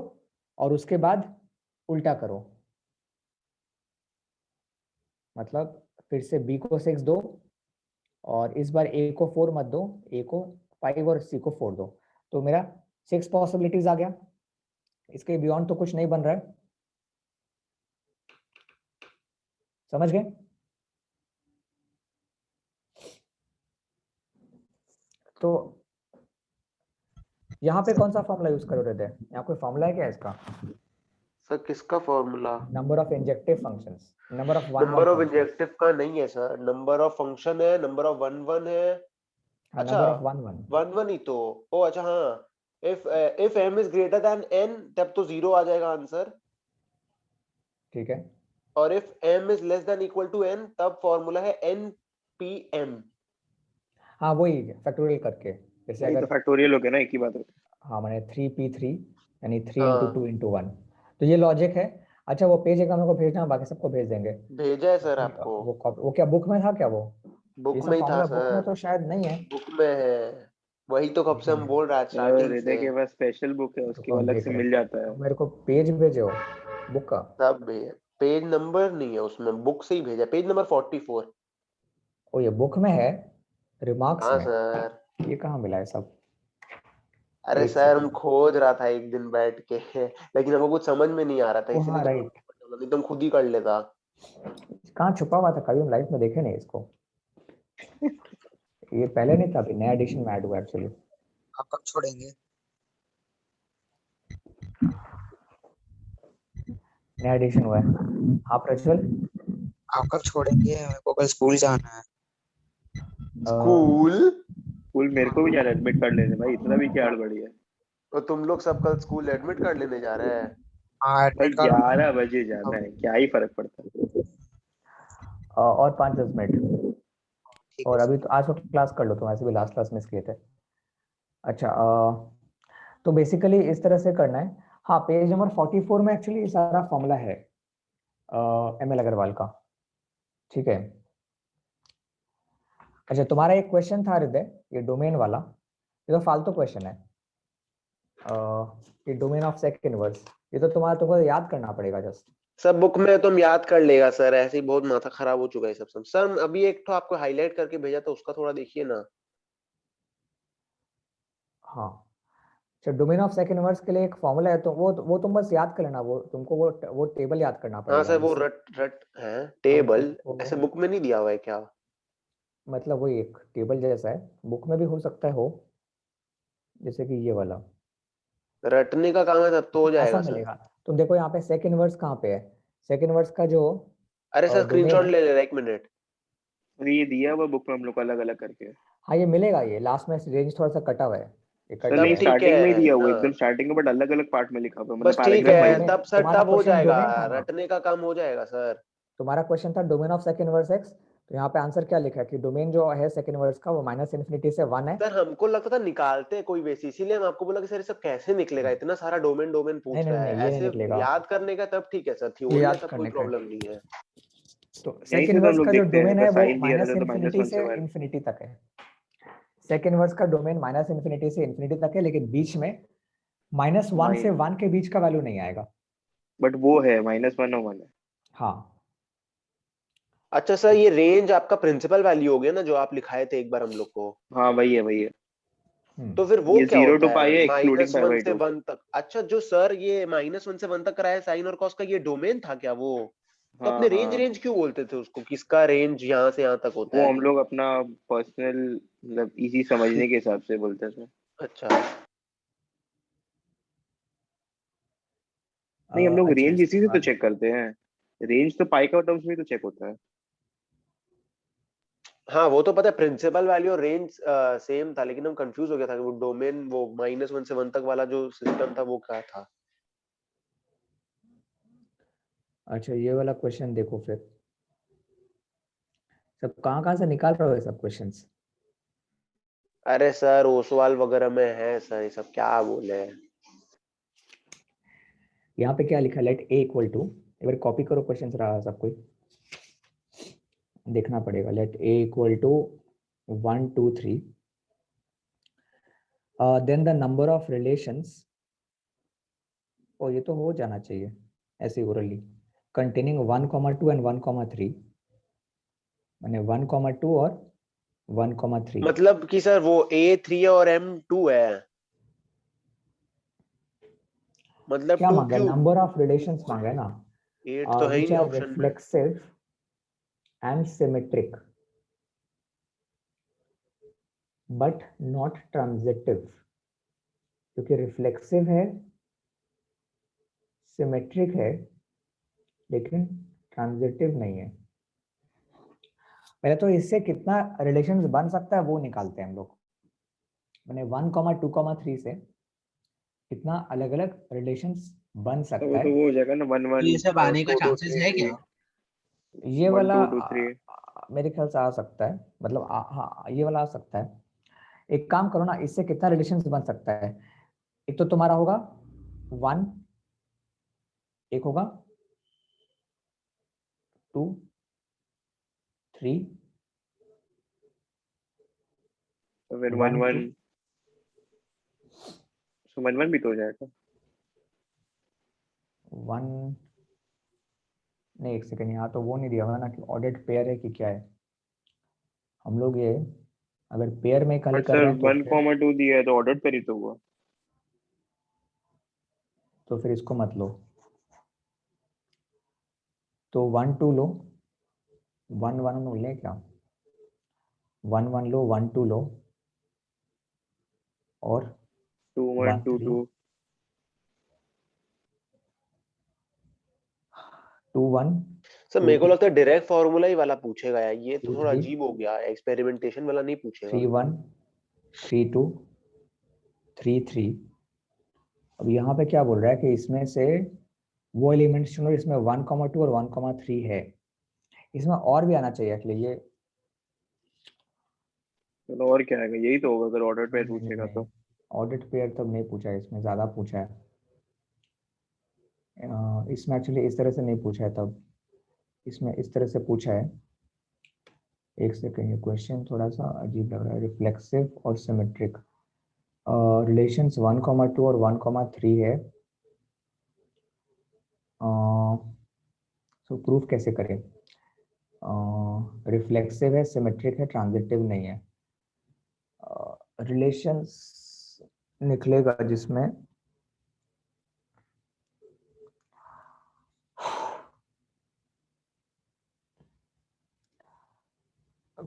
और उसके बाद उल्टा करो, मतलब फिर से बी को 6 दो और इस बार ए को 4 मत दो, ए को 5 और सी को 4 दो। तो मेरा 6 पॉसिबिलिटीज आ गया, इसके बियॉन्ड तो कुछ नहीं बन रहा है। समझ गए? तो यहाँ पे कौन सा फॉर्मूला यूज करो रहते हैं? यहाँ कोई फॉर्मूला है क्या इसका? सर किसका formula? Number of injective functions, number of injective का नहीं है सर, नंबर ऑफ फंक्शन है, नंबर ऑफ 1-1 है। अच्छा, नंबर ऑफ 1-1 ही तो। ओ अच्छा, हाँ, if m is greater than n तब तो 0 आ जाएगा आंसर। ठीक है, और if m is less than equal to n तब फॉर्मूला है npm। हाँ वही फैक्टोरियल करके। जैसे अगर अगर तो फैक्टोरियल हो गया ना, एक ही बात है। हाँ मैंने 3p3 यानी 3 into 2 into 1, तो ये लॉजिक है। अच्छा वो पेज एक मेरे को भेजना, बाकी सबको भेज देंगे। भेजा है सर आपको। वो क्या बुक में था क्या वो? बुक ये में सब ही था फॉर्मूला बुक में सर, तो शायद नहीं है। बुक में है, वही तो कब से हम बोल रहे हैं स्टार्टिंग हृदय से। के पास स्पेशल बुक है, तो उसके कौन अलग देख से रहे मिल हैं? जाता है। तो मेरे को पेज भेजो बुक का। सब भेजा, पेज नंबर नहीं है उसमें, बुक से ही भेजा, पेज नंबर 44। ओ ये बुक में है, रिमार्क्स हाँ में? सर। ये कहाँ मिला है सब? अरे एक सर हम सेकंड। खोज रहा था एक दिन बैठ के लेकिन हमको कुछ समझ में नहीं आ रहा था, ओ इसीलिए हाँ राइट, नहीं तो हम खुद ही कर लेता। कहाँ छुपा हुआ था, कभी हम लाइफ में देखे नहीं इसको। ये पहले नहीं था, अभी नया एडिशन में ऐड हुआ एक्चुअली। आप कब छोड़ेंगे? नया एडिशन हुआ है। हाँ प्रज्वल। आप कब छोड़ेंगे? मेरे को कल स्कूल जाना है। स्कूल? स्कूल मेरे को भी जाना है एडमिट कार्ड लेने भाई, इतना भी क्या हड़बड़ी है। तो तुम लोग सब कल स्कूल एडमिट कार्ड लेने जा रहे हैं? हाँ भाई एडमिट कार्ड। 11 बजे जाना है, क्या ही फर्क पड़ता है। और 5-10 मिनट, ठीक और है अभी तो आज तो क्लास कर लो, तुम ऐसे भी लास्ट क्लास मिस किए थे। अच्छा तो बेसिकली इस तरह से करना है। हाँ पेज नंबर 44 में एक्चुअली ये सारा फॉर्मूला है ML अग्रवाल का, ठीक है। अच्छा तुम्हारा एक क्वेश्चन था हृदय, ये डोमेन वाला, ये तो फालतू क्वेश्चन है। ये डोमेन ऑफ सेक इनवर्स, ये तो तुमको याद करना पड़ेगा जस्ट। सब बुक में तुम याद कर लेगा सर, ऐसे ही बहुत माथा खराब हो चुका है सब। सर अभी एक तो आपको हाईलाइट करके भेजा था, उसका थोड़ा देखिए ना। हाँ अच्छा डोमेन ऑफ सेक इनवर्स के लिए एक फॉर्मूला है, तो वो तुम बस याद कर लेना, वो तुमको वो टेबल याद करना हाँ पड़ेगा सर वो जिससे रट रट है टेबल, तुमको, ऐसे बुक में नहीं दिया हुआ है क्या? मतलब वही एक टेबल जैसा है, बुक में भी हो सकता है हो, जैसे कि ये वाला रटने का काम है तब तो हो ऐसा जाएगा सर। मिलेगा। तुम देखो यहाँ पे सेक इनवर्स कहाँ पे है, सेक इनवर्स का जो अरे सर डोमेन स्क्रीनशॉट है, ले ले रहा, एक मिनट। और ये दिया हुआ बुक में हम लोग को अलग अलग करके। हाँ ये मिलेगा, ये लास्ट में रेंज थोड़ा सा कटा हुआ है, ये कट सर गया नहीं, तब है। ठीक स्टार्टिंग में ही है दिया हुआ हाँ, एकदम स्टार्टिंग में, बट अलग अलग पार्ट में लिखा हुआ है, मतलब बस ठीक मतलब पैराग्राफ है वाइज। डोमेन, तब सर, तुम्हारा तब हो क्वेश्चन जाएगा, डोमेन था ना, रटने का काम हो जाएगा सर। तुम्हारा क्वेश्चन था domain of sec inverse x, तो यहाँ पे आंसर क्या लिखा है कि डोमेन जो है सेक इनवर्स का वो -∞ से 1 है। सर हमको लगता था निकालते हैं कोई वैसे, इसीलिए हम आपको बोला कि सर ये सब कैसे निकलेगा, इतना सारा डोमेन डोमेन नहीं पूछ नहीं रहा नहीं है, ये नहीं ऐसे निकलेगा, याद करने का तब ठीक है सर, ये थ्योरी है याद तब कोई करने का है। प्रॉब्लम नहीं है। तो यहीं सेक से तो हम इनवर्स लोग का जो देखते हैं, डोमेन अगर है वो साइन दिया रहता तो -∞ -1 से से 1। इन्फिनिटी तक है। सेक इनवर्स का डोमेन -∞ से इन्फिनिटी तक है, लेकिन बीच में -1 से 1 के बीच का वैल्यू नहीं आएगा। बट वो है -1 और 1 है। हाँ अच्छा सर ये रेंज आपका प्रिंसिपल वैल्यू हो गया ना, जो आप लिखाए थे एक बार हम लोग को, हाँ वही है वही है। तो फिर वो ये क्या 0 होता to पाई है है एक्सक्लूडिंग पाई -1 बाई से 2। 1 तक? अच्छा जो सर ये -1 से 1 तक कराया साइन और कॉस का, ये डोमेन था क्या वो? तो हाँ अपने रेंज हाँ, रेंज क्यों बोलते थे उसको, किसका रेंज यहाँ से यहाँ तक होता वो है? हम लोग अपना पर्सनल मतलब इजी समझने के हिसाब से बोलते थे। अच्छा नहीं, हम लोग अच्छा रेंज इसके इसी से तो बाद चेक करते हैं। रेंज तो पाई का टर्म्स में ही तो चेक होता है। हाँ वो तो पता है, प्रिंसिपल वैल्यू और रेंज सेम था, लेकिन हम कंफ्यूज हो गया था कि वो डोमेन, वो -1 से 1 तक वाला जो सिस्टम था वो क्या था। अच्छा ये वाला क्वेश्चन देखो फिर, सब कहाँ से निकाल रहे हो ये सब क्वेश्चंस? अरे सर ओसवाल वगैरह में है सर, ये सब क्या बोले। यहाँ पे क्या लिखा है, लेट ए इक्वल टू, एक बार कॉपी करो क्वेश्चन रहा सब कोई, देखना पड़ेगा। Let A equal to 1 2 3, then the number of relations, ओ ये तो हो जाना चाहिए ऐसे ओरली, कंटेनिंग 1 2 एंड 1 3, माने 1 2 और 1 3। मतलब कि सर वो A3 और M2 है, मतलब क्या 2 मांगा है? क्यूब। नंबर ऑफ रिलेशंस मांगा है ना, 8 तो है ही विच नहीं आर ऑप्शन में। Reflexive and symmetric but not transitive, क्योंकि रिफ्लेक्सिव है, सिमेट्रिक है, लेकिन ट्रांजिटिव नहीं है। पहले तो इससे कितना रिलेशंस बन सकता है वो निकालते हैं हम लोग, मैंने 1 2 3 से कितना अलग अलग रिलेशंस बन तो सकता वो तो है। वो हो जाएगा ना 1 1 ये सब आने का 2 2 चांसेस 3 है 3, क्या? ये 1 वाला 2 2 3। मेरे ख्याल से आ सकता है, मतलब हाँ ये वाला आ सकता है। एक काम करो ना, इससे कितना रिलेशन बन सकता है? एक तो तुम्हारा होगा 1, एक होगा 2, 3, तो फिर 1 2 तो 1 1 भी तो हो जाएगा। 1 नहीं, एक सेकंड, यहाँ तो वो नहीं दिया हुआ ना कि ऑर्डर्ड पेयर है कि क्या है। हम लोग ये अगर पेयर में खाली बट कर सर रहे हैं तो 1,2 दिया है तो ऑर्डर पर ही तो हुआ। तो फिर इसको मत लो, तो 1 2 लो, 1 1 लो, ले क्या 1 1 लो, 1 2 लो, और 2 1 1 2 3 2 2 1 सर 2 मेरे को 2 लगता है डायरेक्ट फॉर्मूला ही वाला पूछेगा यार, ये तो 2 थोड़ा 3 अजीब हो गया, एक्सपेरिमेंटेशन वाला नहीं पूछेगा। 3 1 3 2 3 3। अब यहाँ पे क्या बोल रहा है कि इसमें से वो एलिमेंट्स चुनो इसमें 1,2 और 1,3 है। इसमें और भी आना चाहिए एक्चुअली ये। चलो और क्या आएगा, यही तो होगा अगर ऑर्डर पे नहीं, पूछेगा तो। ऑडिट पेयर तब नहीं पूछा है, इसमें ज्यादा पूछा है। इसमें एक्चुअली इस तरह से नहीं पूछा है, तब इसमें इस तरह से पूछा है। एक सेकंड, ये क्वेश्चन थोड़ा सा अजीब लग रहा है। रिफ्लेक्सिव और सिमेट्रिक रिलेशंस 1,2 और 1,3 है, सो प्रूफ कैसे करें? रिफ्लेक्सिव है, सिमेट्रिक है, ट्रांजिटिव नहीं है। रिलेशंस निकलेगा जिसमें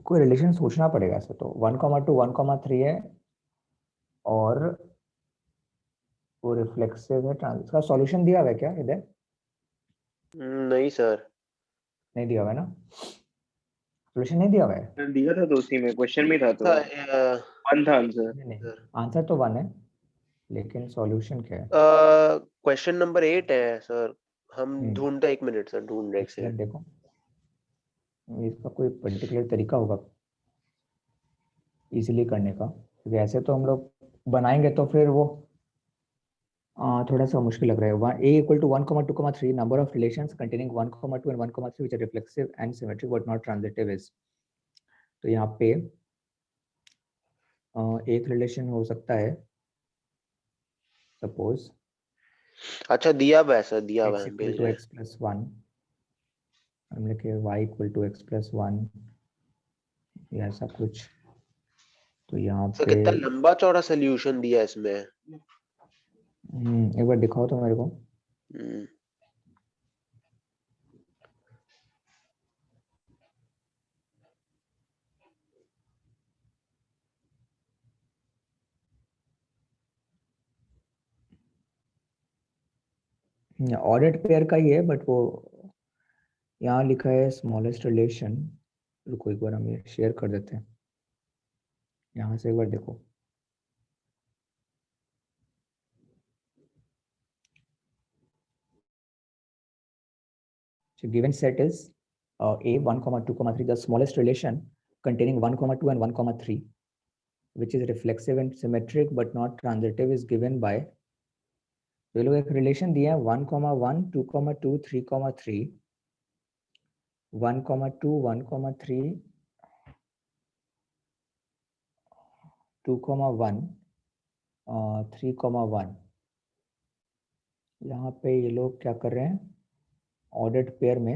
कोई रिलेशन सोचना पड़ेगा ऐसे तो। 1,2 1,3 है और वो रिफ्लेक्सिव है, इसका सॉल्यूशन दिया हुआ है क्या इधर? नहीं सर। नहीं दिया हुआ है ना, सॉल्यूशन नहीं दिया हुआ है। दिया था तो उसी में क्वेश्चन में था तो सर 1 था आंसर। नहीं, आंसर तो 1 है, लेकिन सॉल्यूशन क्या है? क्वेश्चन नंबर 8 है सर। हम हम्म, ढूंढते, 1 मिनट सर, ढूंढ रहे, एक एक सेकंड सेकंड। देखो, इसका कोई पर्टिकुलर तरीका होगा इजीली करने का, क्योंकि ऐसे तो हम लोग बनाएंगे तो फिर वो थोड़ा सा मुश्किल लग रहा है। A equal to 1,2,3 number of relations containing 1,2 and 1,3 which are reflexive and symmetric but not transitive is। तो यहाँ पे एक रिलेशन हो सकता है, सपोज अच्छा दिया हुआ है सर, दिया हुआ x है, equal भेज to रहे हैं। x plus 1, हम लिखे y equal to x plus 1 या ऐसा कुछ। तो यहाँ सर पे कितना लंबा चौड़ा सोल्यूशन दिया है इसमें। एक बार दिखाओ तो मेरे को। हम्म, ऑर्डर्ड पेयर का ही है, बट वो यहाँ लिखा है स्मॉलेस्ट रिलेशन। रुको एक बार हम ये शेयर कर देते हैं, यहाँ से एक बार देखो। So given set is A 1,2,3, the smallest relation containing 1,2 and 1,3, which is reflexive and symmetric but not transitive, is given by। तो ये लोग एक रिलेशन दिया है 1,1 2,2 3,3 1,2 1,3 2,1 3,1। यहाँ पे ये लोग क्या कर रहे हैं, ऑर्डर्ड पेयर में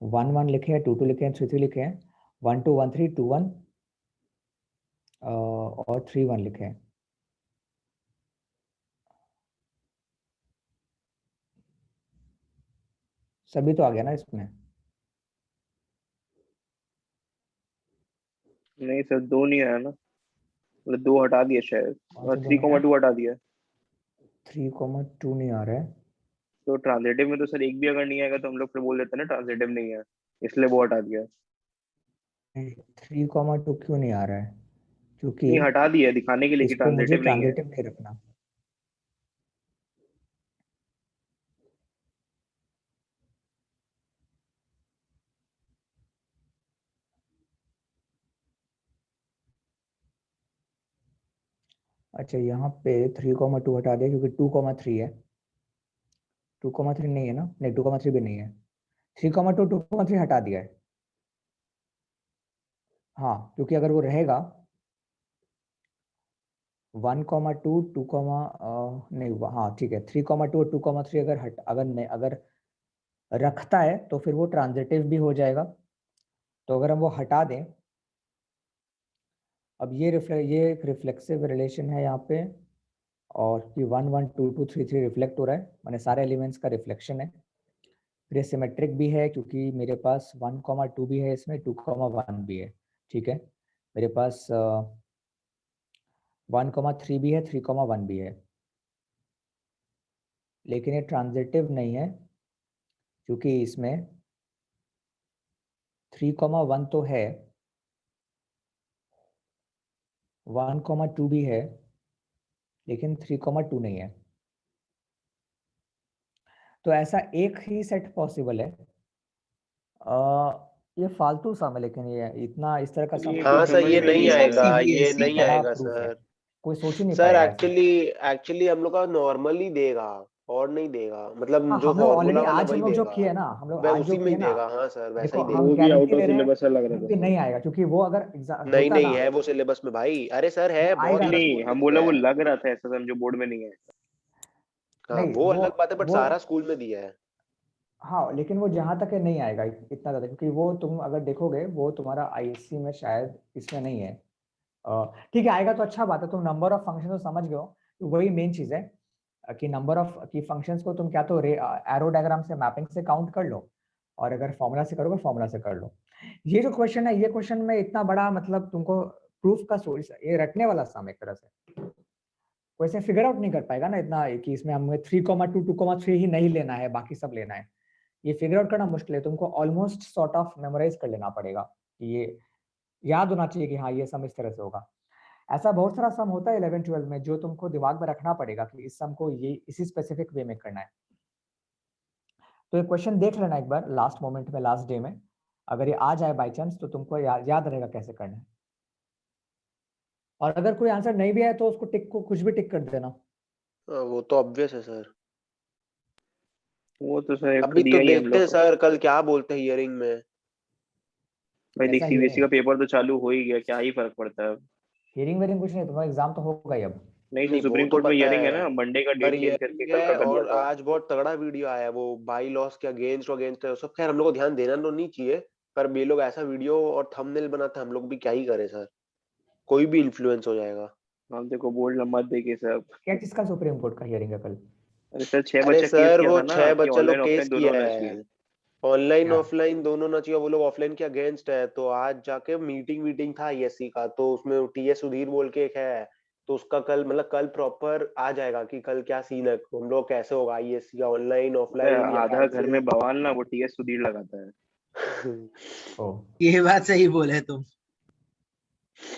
1 1 लिखे हैं, 2 2 लिखे हैं, 3 3 लिखे हैं, 1 2 1 3 2 1 और 3 1 लिखे हैं। सभी तो आ गया ना इसमें? नहीं सर 2 नहीं आया ना, मतलब 2 हटा दिया शायद, कौन और से दो नहीं आया? 3,2 हटा दिया। 3,2 नहीं आ रहा है। तो ट्रांजिटिव में तो सर एक भी अगर नहीं आएगा तो हम लोग फिर बोल देते हैं ना ट्रांजिटिव नहीं है, इसलिए वो हटा दिया। 3,2 क्यों नहीं आ रहा है? क्योंकि नहीं हटा दिया दिखाने के लिए कि इसको मुझे ट्रांजिटिव नहीं है। ट्रांजिटिव नहीं रखना। अच्छा यहाँ पे 3,2 हटा दिया क्योंकि 2,3 है। 2,3 नहीं है ना, नहीं 2,3 भी नहीं है। 3,2 2,3 हटा दिया है। हाँ क्योंकि अगर वो रहेगा 1,2 2, नहीं हाँ ठीक है 3,2 और 2,3 अगर रखता है तो फिर वो ट्रांजिटिव भी हो जाएगा। तो अगर हम वो हटा दें, अब ये एक रिफ्लेक्सिव रिलेशन है यहाँ पे, और कि 1 1 2 2 3 3 रिफ्लेक्ट हो रहा है, माने सारे एलिमेंट्स का रिफ्लेक्शन है। फिर सिमेट्रिक भी है क्योंकि मेरे पास 1,2 भी है, इसमें 2,1 भी है। ठीक है, मेरे पास 1,3 भी है, 3,1 भी है। लेकिन ये ट्रांजिटिव नहीं है क्योंकि इसमें 3,1 तो है, 1,2 भी है, लेकिन 3,2 नहीं है। तो ऐसा एक ही सेट पॉसिबल है। ये फालतू सम है, लेकिन ये इतना इस तरह का सम हाँ सर, ये नहीं आएगा, ये CBSE नहीं है। आएगा प्रूफ है, सर। कोई सोच ही नहीं सर पाएगा ऐसा। एक्चुअली हम लोग का नॉर्मली देगा और नहीं देगा, मतलब हाँ जो हम लोग फॉर्मूला ऑलरेडी वाला आज हम वही लोग जो देगा, किए ना, हम लोग वह आज जो उसी में किए ही ना, देगा। हाँ सर, वैसा देखो ही हम देगा। वो भी आउट गारंटी ऑफ ले रहे हैं सिलेबस लग रहा था कि सर। नहीं आएगा, क्योंकि वो अगर नहीं होता नहीं ना है वो सिलेबस में भाई, अरे सर वो है, बहुत आएगा सारा नहीं, स्कूल में हम बोला दिया वो है। लग रहा था ऐसा जो बोर्ड में नहीं है। हाँ नहीं वो अलग बात है, बट वो सारा स्कूल में दिया है। हाँ लेकिन वो जहाँ तक है नहीं आएगा इतना ज़्यादा, क्योंकि वो तुम अगर देखोगे वो तुम्हारा आईएससी में शायद इसमें नहीं है। ठीक है, आएगा तो अच्छा बात है, तुम नंबर ऑफ फंक्शन तो समझ गए हो, तो वही मेन चीज़ है कि नंबर ऑफ की फंक्शंस को तुम क्या तो एरो डायग्राम से मैपिंग से काउंट कर लो, और अगर फॉर्मूला से करोगे फॉर्मूला से कर लो। ये जो क्वेश्चन है, ये क्वेश्चन में इतना बड़ा मतलब तुमको प्रूफ का सोर्स, ये रटने वाला सम एक तरह से वैसे फिगर आउट नहीं कर पाएगा ना इतना कि इसमें हमें 3,2 2,3 ही नहीं लेना है, बाकी सब लेना है। ये फिगर आउट करना मुश्किल है, तुमको ऑलमोस्ट सॉर्ट ऑफ मेमोराइज कर लेना पड़ेगा कि ये याद होना चाहिए कि हाँ ये सम इस तरह से होगा। ऐसा बहुत सारा सम होता है 11 12 में जो तुमको दिमाग में रखना पड़ेगा कि इस सम को ये इसी स्पेसिफिक वे में करना है। तो ये क्वेश्चन देख लेना एक बार लास्ट मोमेंट में, लास्ट डे में, अगर ये आ जाए बाई चांस तो तुमको याद रहेगा कैसे करना है। और अगर कोई आंसर नहीं भी आए तो उसको टिक को कुछ भी टिक कर देना। वो तो ऑब्वियस है सर। वो तो सर अभी तो दिया ही हम देखते लोग हैं को। सर कल क्या बोलते हैं हियरिंग में। भाई देख, कैसा सीबीएसई का हियरिंग? पेपर तो चालू हो ही गया, क्या ही फर्क पड़ता है अब। हियरिंग वेयरिंग कुछ नहीं, तुम्हारा एग्जाम तो होगा ही अब। नहीं तो नहीं वो सुप्रीम तो कोर्ट में पता हियरिंग है है ना, मंडे का सर, डेट चेंज करके हियरिंग कल का है, कर दिया और था। आज बहुत तगड़ा वीडियो आया है वो बाई लॉस के अगेंस्ट है सब। खैर हम लोग को ध्यान देना तो नहीं चाहिए, पर ये लोग ऐसा वीडियो और थंबनेल बनाते हैं, हम लोग भी क्या ही करें सर, कोई भी इन्फ्लुएंस हो जाएगा। हम देखो बोर्ड लंबा देके सब। क्या जिसका सुप्रीम कोर्ट का हियरिंग है कल? अरे सर 6 अरे बच्चा केस सर किया वो था ना 6 कि बच्चा ऑनलाइन लोग केस ऑफलाइन दोनों किया होना है, चाहिए। ऑनलाइन क्या? ऑफलाइन दोनों ना चाहिए, वो लोग ऑफलाइन के अगेंस्ट है। तो आज जाके मीटिंग था आईएससी का, तो उसमें टीएस सुधीर बोल के एक है, तो उसका कल मतलब कल प्रॉपर आ जाएगा कि कल क्या सीन है, हम लोग कैसे होगा आईएससी का, ऑनलाइन ऑफलाइन या आधा घर कैंसिल। में बवाल ना वो टीएस सुधीर लगाता है। ओ ये बात सही बोले तुम।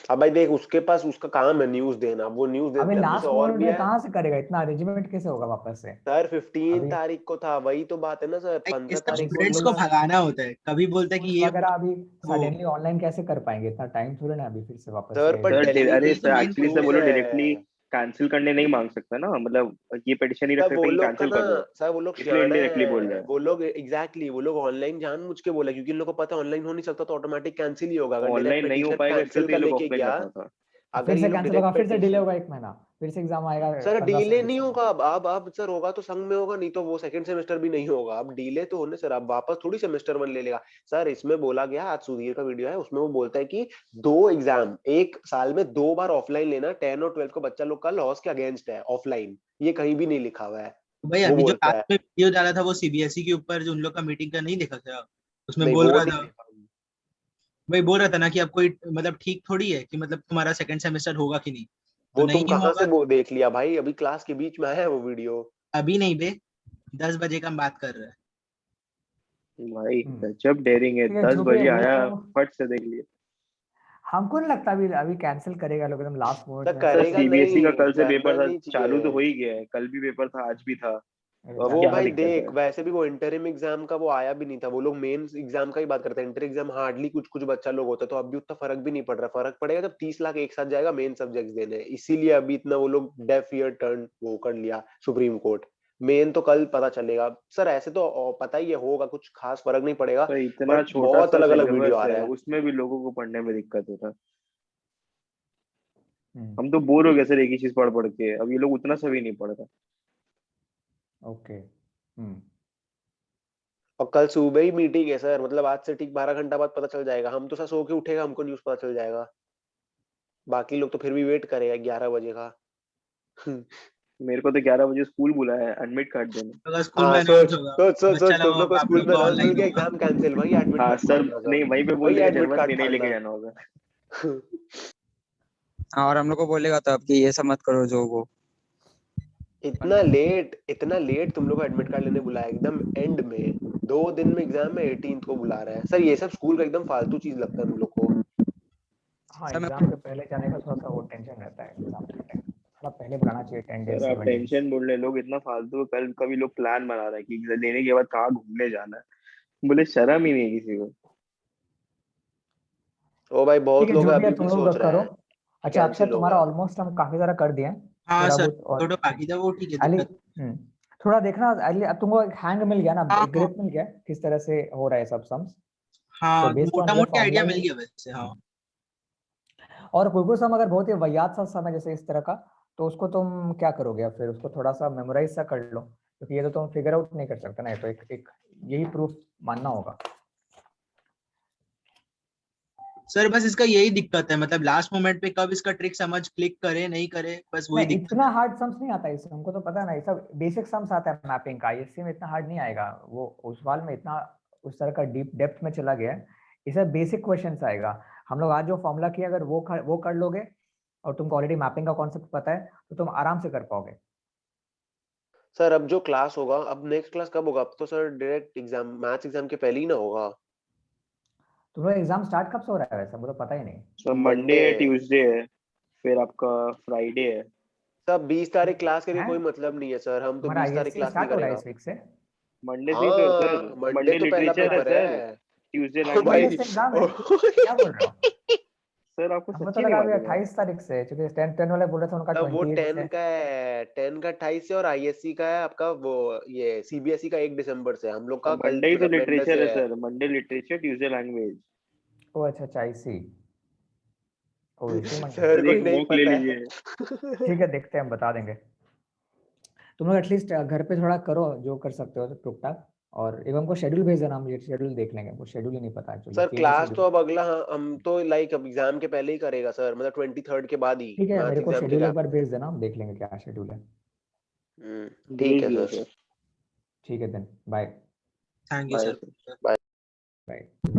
अब भाई देख, उसके पास उसका काम है न्यूज देना, वो न्यूज अभी देते हैं, अब जैसे लास्ट और मोमेंट भी में है। कहाँ से करेगा, इतना अरेंजमेंट कैसे होगा वापस से? सर 15 अभी तारीख को था, वही तो बात है ना सर, Like, ये 15 सब तारीख को स्टूडेंट्स तो को था। भगाना होता है, कभी बोलता है कि स्कूल्स ये वगैरह अभी हो। सडनली ऑनलाइन कैसे कर पाएंगे, इतना टाइम थोड़ी ना अभी फिर से वापस सर से। पर सर अरे डेलीगेट यही तो sir main actually sir question वो न्यूज लोग है। डायरेक्टली है। कैंसिल करने नहीं मांग सकता ना, मतलब ये पिटिशन ही रख सर सकता वो है कि लोग का कैंसिल ना, कर दो। सर वो लोग इसलिए सियाने इनडायरेक्टली बोल रहा हैं, है। वो लोग एग्जैक्टली वो लोग ऑनलाइन जानबूझ के बोला, क्योंकि इन लोगों को पता है ऑनलाइन हो नहीं सकता तो ऑटोमेटिक कैंसिल ही होगा। अगर डायरेक्ट ऑनलाइन नहीं हो पिटीशन पाएगा इसलिए कैंसिल तो ये का लोग लेके ऑफलाइन गया, रखा था। अगर फिर ये से लोग कैंसिल होगा, डायरेक्ट फिर से डिले पिटीशन, होगा 1 महीना, फिर से एग्जाम आएगा सर 15 16 डिले नहीं दिसंबर। होगा। अब सर होगा तो संग में होगा, नहीं तो वो सेकंड सेमेस्टर भी नहीं होगा। अब डिले तो होने सर, अब वापस थोड़ी सेमेस्टर 1 ले लेगा। सर इसमें बोला गया, आज सुधीर का वीडियो है, उसमें वो बोलता है कि 2 एग्जाम एक साल में 2 बार ऑफलाइन लेना, 10 और 12 को बच्चा लोग का लॉस के अगेंस्ट है ऑफलाइन, ये कहीं भी नहीं लिखा हुआ है, तो भाई वो अभी जो बोलता लास्ट है। में वीडियो डाला था वो सीबीएसई के ऊपर, जो उन लोग का मीटिंग का नहीं देखा था, उसमें नहीं बोल वो रहा नहीं था, देखा। वही बोल रहा था ना कि अब कोई मतलब ठीक थोड़ी है कि मतलब तुम्हारा सेकंड सेमेस्टर होगा कि नहीं, तो वो तुम नहीं कहाँ से होगा। वो देख लिया भाई, अभी क्लास के बीच में आया है वो वीडियो। अभी नहीं बे, 10 बजे का हम बात कर रहे हैं। भाई हम्म, गजब डेयरिंग है, ठीक है 10 जो भी बजे वो, आया फट से देख लिया। हमको नहीं लगता अभी अभी कैंसिल करेगा लोग एकदम लास्ट मोमेंट तो में, हमको सर लगता करेगा है सीबीएसई का नहीं, कल से करना पेपर था, नहीं चालू तो चाहिए। हो ही गया है, कल भी पेपर था आज भी था। वो क्या भाई दिक्कत है? देख, वैसे भी वो इंटरिम एग्जाम का वो आया भी नहीं था, वो लोग मेन एग्जाम का ही बात करते हैं। इंटर एग्जाम हार्डली कुछ कुछ बच्चा लोग होता है, तो अभी उतना फर्क भी नहीं पड़ रहा। फर्क पड़ेगा जब 30 लाख एक साथ जाएगा मेन सब्जेक्ट्स देने, इसीलिए अभी इतना वो लोग डेफ ईयर टर्न वो कर लिया सुप्रीम कोर्ट। मेन तो कल पता चलेगा सर। ऐसे तो पता ही है होगा, कुछ खास फर्क नहीं पड़ेगा, तो इतना बट छोटा बहुत सा अलग अलग वीडियो सिलेबस आ है, रहा है। उसमें भी लोगों को पढ़ने में दिक्कत होता है। हम्म, हम तो बोर हो गए सर एक ही चीज पढ़ पढ़ के, अब ये लोग उतना सा भी नहीं पढ़ रहा। ओके। और कल सुबह ही मीटिंग है सर, मतलब आज से ठीक 12 घंटा बाद पता चल जाएगा। हम तो सर सो के उठेगा, हमको न्यूज पता चल जाएगा। बाकी लोग तो फिर भी वेट करेगा 11 बजे का। मेरे को तो 11 बजे स्कूल बुलाया है एडमिट कार्ड देने। अगर स्कूल हाँ में अनाउंस सोच होगा, सोच सोच बच्चा सोच, तुम लोग लोग को आप स्कूल लोग में का अनाउंस मिल ऑनलाइन गया होगा। एग्जाम कैंसिल, वही एडमिट हाँ कार्ड सर, फाड़ना नहीं सर, वहीं पे बोल वही देंगे एडमिट जन्मत कार्ड देने ही लेके फाड़ना। जाना होगा। हाँ, और हम लोग को बोलेगा तब कि ये सब मत करो जो वो। इतना लेट तुम लोग को एडमिट कार्ड लेने बुलाया, एकदम एंड में। 2 दिन में एग्जाम में 18th को बुला रहा है सर। ये सब स्कूल का एकदम फालतू चीज लगता है हम लोग को। हाँ, सर मैं एग्जाम के पहले जाने का थोड़ा सा वो टेंशन रहता है एग्जाम के टाइम। थोड़ा पहले बुलाना चाहिए 10 सर डेज आप 7 डेज। टेंशन बोल रहे हैं, लोग इतना फालतू। कल कभी लोग प्लान बना रहे हैं कि एग्जाम देने के बाद कहाँ घूमने जाना है। बोले शर्म ही नहीं है किसी को। ओ भाई ठीक बहुत है, लोग जो भी है अभी तुम भी लोग सोच रहे करो। हैं कि अच्छा अक्षय, कैंसिल तुम्हारा होगा। ऑलमोस्ट हम काफी सारा कर दिए हैं। हाँ थोड़ा सर, बहुत और थोड़ा बाकी था वो, ठीक है, अली, दिक्कत। थोड़ा देखना अली, अब तुमको एक हैंग मिल गया ना, हाँ एक ग्रिप मिल गया किस तरह से हो रहा है सब सम्स। तो हाँ, बेस्ड ऑन मोटा ये मोटी फॉर्मूला आइडिया मिल ही। गया वैसे। हाँ और कोई कोई सम अगर बहुत ही वाहियात सा सम है जैसे इस तरह का, तो उसको तुम क्या करोगे? अब फिर उसको थोड़ा सा मेमोराइज सा कर लो, क्योंकि ये तो तुम फिगर आउट नहीं कर सकते ना, ये तो एक यही प्रूफ मानना होगा। सर, बस इसका यही दिक्कत है, मतलब लास्ट मोमेंट पे कब इसका ट्रिक समझ क्लिक करे नहीं करे, बस वही नहीं, दिक्कत इतना है। हार्ड सम्स नहीं आता इससे, हमको तो पता है ना, ये सब बेसिक सम्स आता है मैपिंग का, इससे में इतना हार्ड नहीं आएगा। वो उस सवाल में इतना उस तरह का डीप डेप्थ में चला गया है, ये सब बेसिक क्वेश्चंस आएगा। हम लोग आज जो फॉर्मूला किया, अगर वो कर लोगे और तुमको ऑलरेडी मैपिंग का कॉन्सेप्ट पता है, तो तुम आराम से कर पाओगे। सर अब जो क्लास होगा, अब नेक्स्ट क्लास कब होगा? अब तो sir direct exam, maths exam के पहले ही ना होगा। तुम लोग एग्जाम स्टार्ट कब से हो रहा है वैसे, मुझे तो पता ही नहीं। सर मंडे मंडे है, ट्यूसडे है, फिर आपका फ्राइडे है। सब 20 तारीख क्लास करके है, कोई मतलब नहीं है सर, हम तो तुम्हारा 20 तारीख आईएससी क्लास नहीं स्टार्ट हो रहा है करेगा। इस वीक से? मंडे से ही तो है सर। हाँ मंडे मंडे तो पहला लिटरेचर है पेपर सर, है। ट्यूसडे ओ मंडे भाई लैंग्वेज। से एग्जाम है? ओ, क्या बोल रहे हो? सर आपको हमको तो सच्ची नहीं लगा अभी मालूम है? 28 तारीख से, क्योंकि 10 वाले बोल रहे थे उनका तब वो 28 से। 10 का है, 10 का 28 से, और आईएससी का है आपका वो, ये सीबीएसई का 1 दिसंबर से। हम लोग का कल मंडे ही तो मतलब मंडे लिटरेचर है से है। Sir, Monday literature, Tuesday language. ओ अच्छा अच्छा, आईसी। ओ इसी मंडे से। सर सर को एक नहीं मॉक ले पता लीजिए। है। ठीक है, देखते हैं, हम बता देंगे। तुम लोग एटलीस्ट घर पे थोड़ा करो जो कर सकते हो तो टुक टाक, और एक हमको शेड्यूल भेज देना, हम ये शेड्यूल देख लेंगे। वो शेड्यूल ही नहीं पता एक्चुअली, सर चेंज क्लास तो शेड्यूल। अब अगला, हम तो लाइक अब एग्जाम के पहले ही करेगा सर, मतलब 23rd के बाद ही, ठीक है, मैथ्स मेरे को एग्जाम के शेड्यूल एक गैप बार में। भेज देना, हम देख लेंगे क्या शेड्यूल है। ठीक भेज है दिया सर। सर। ठीक है then, bye. Thank you bye sir. Sir. Bye.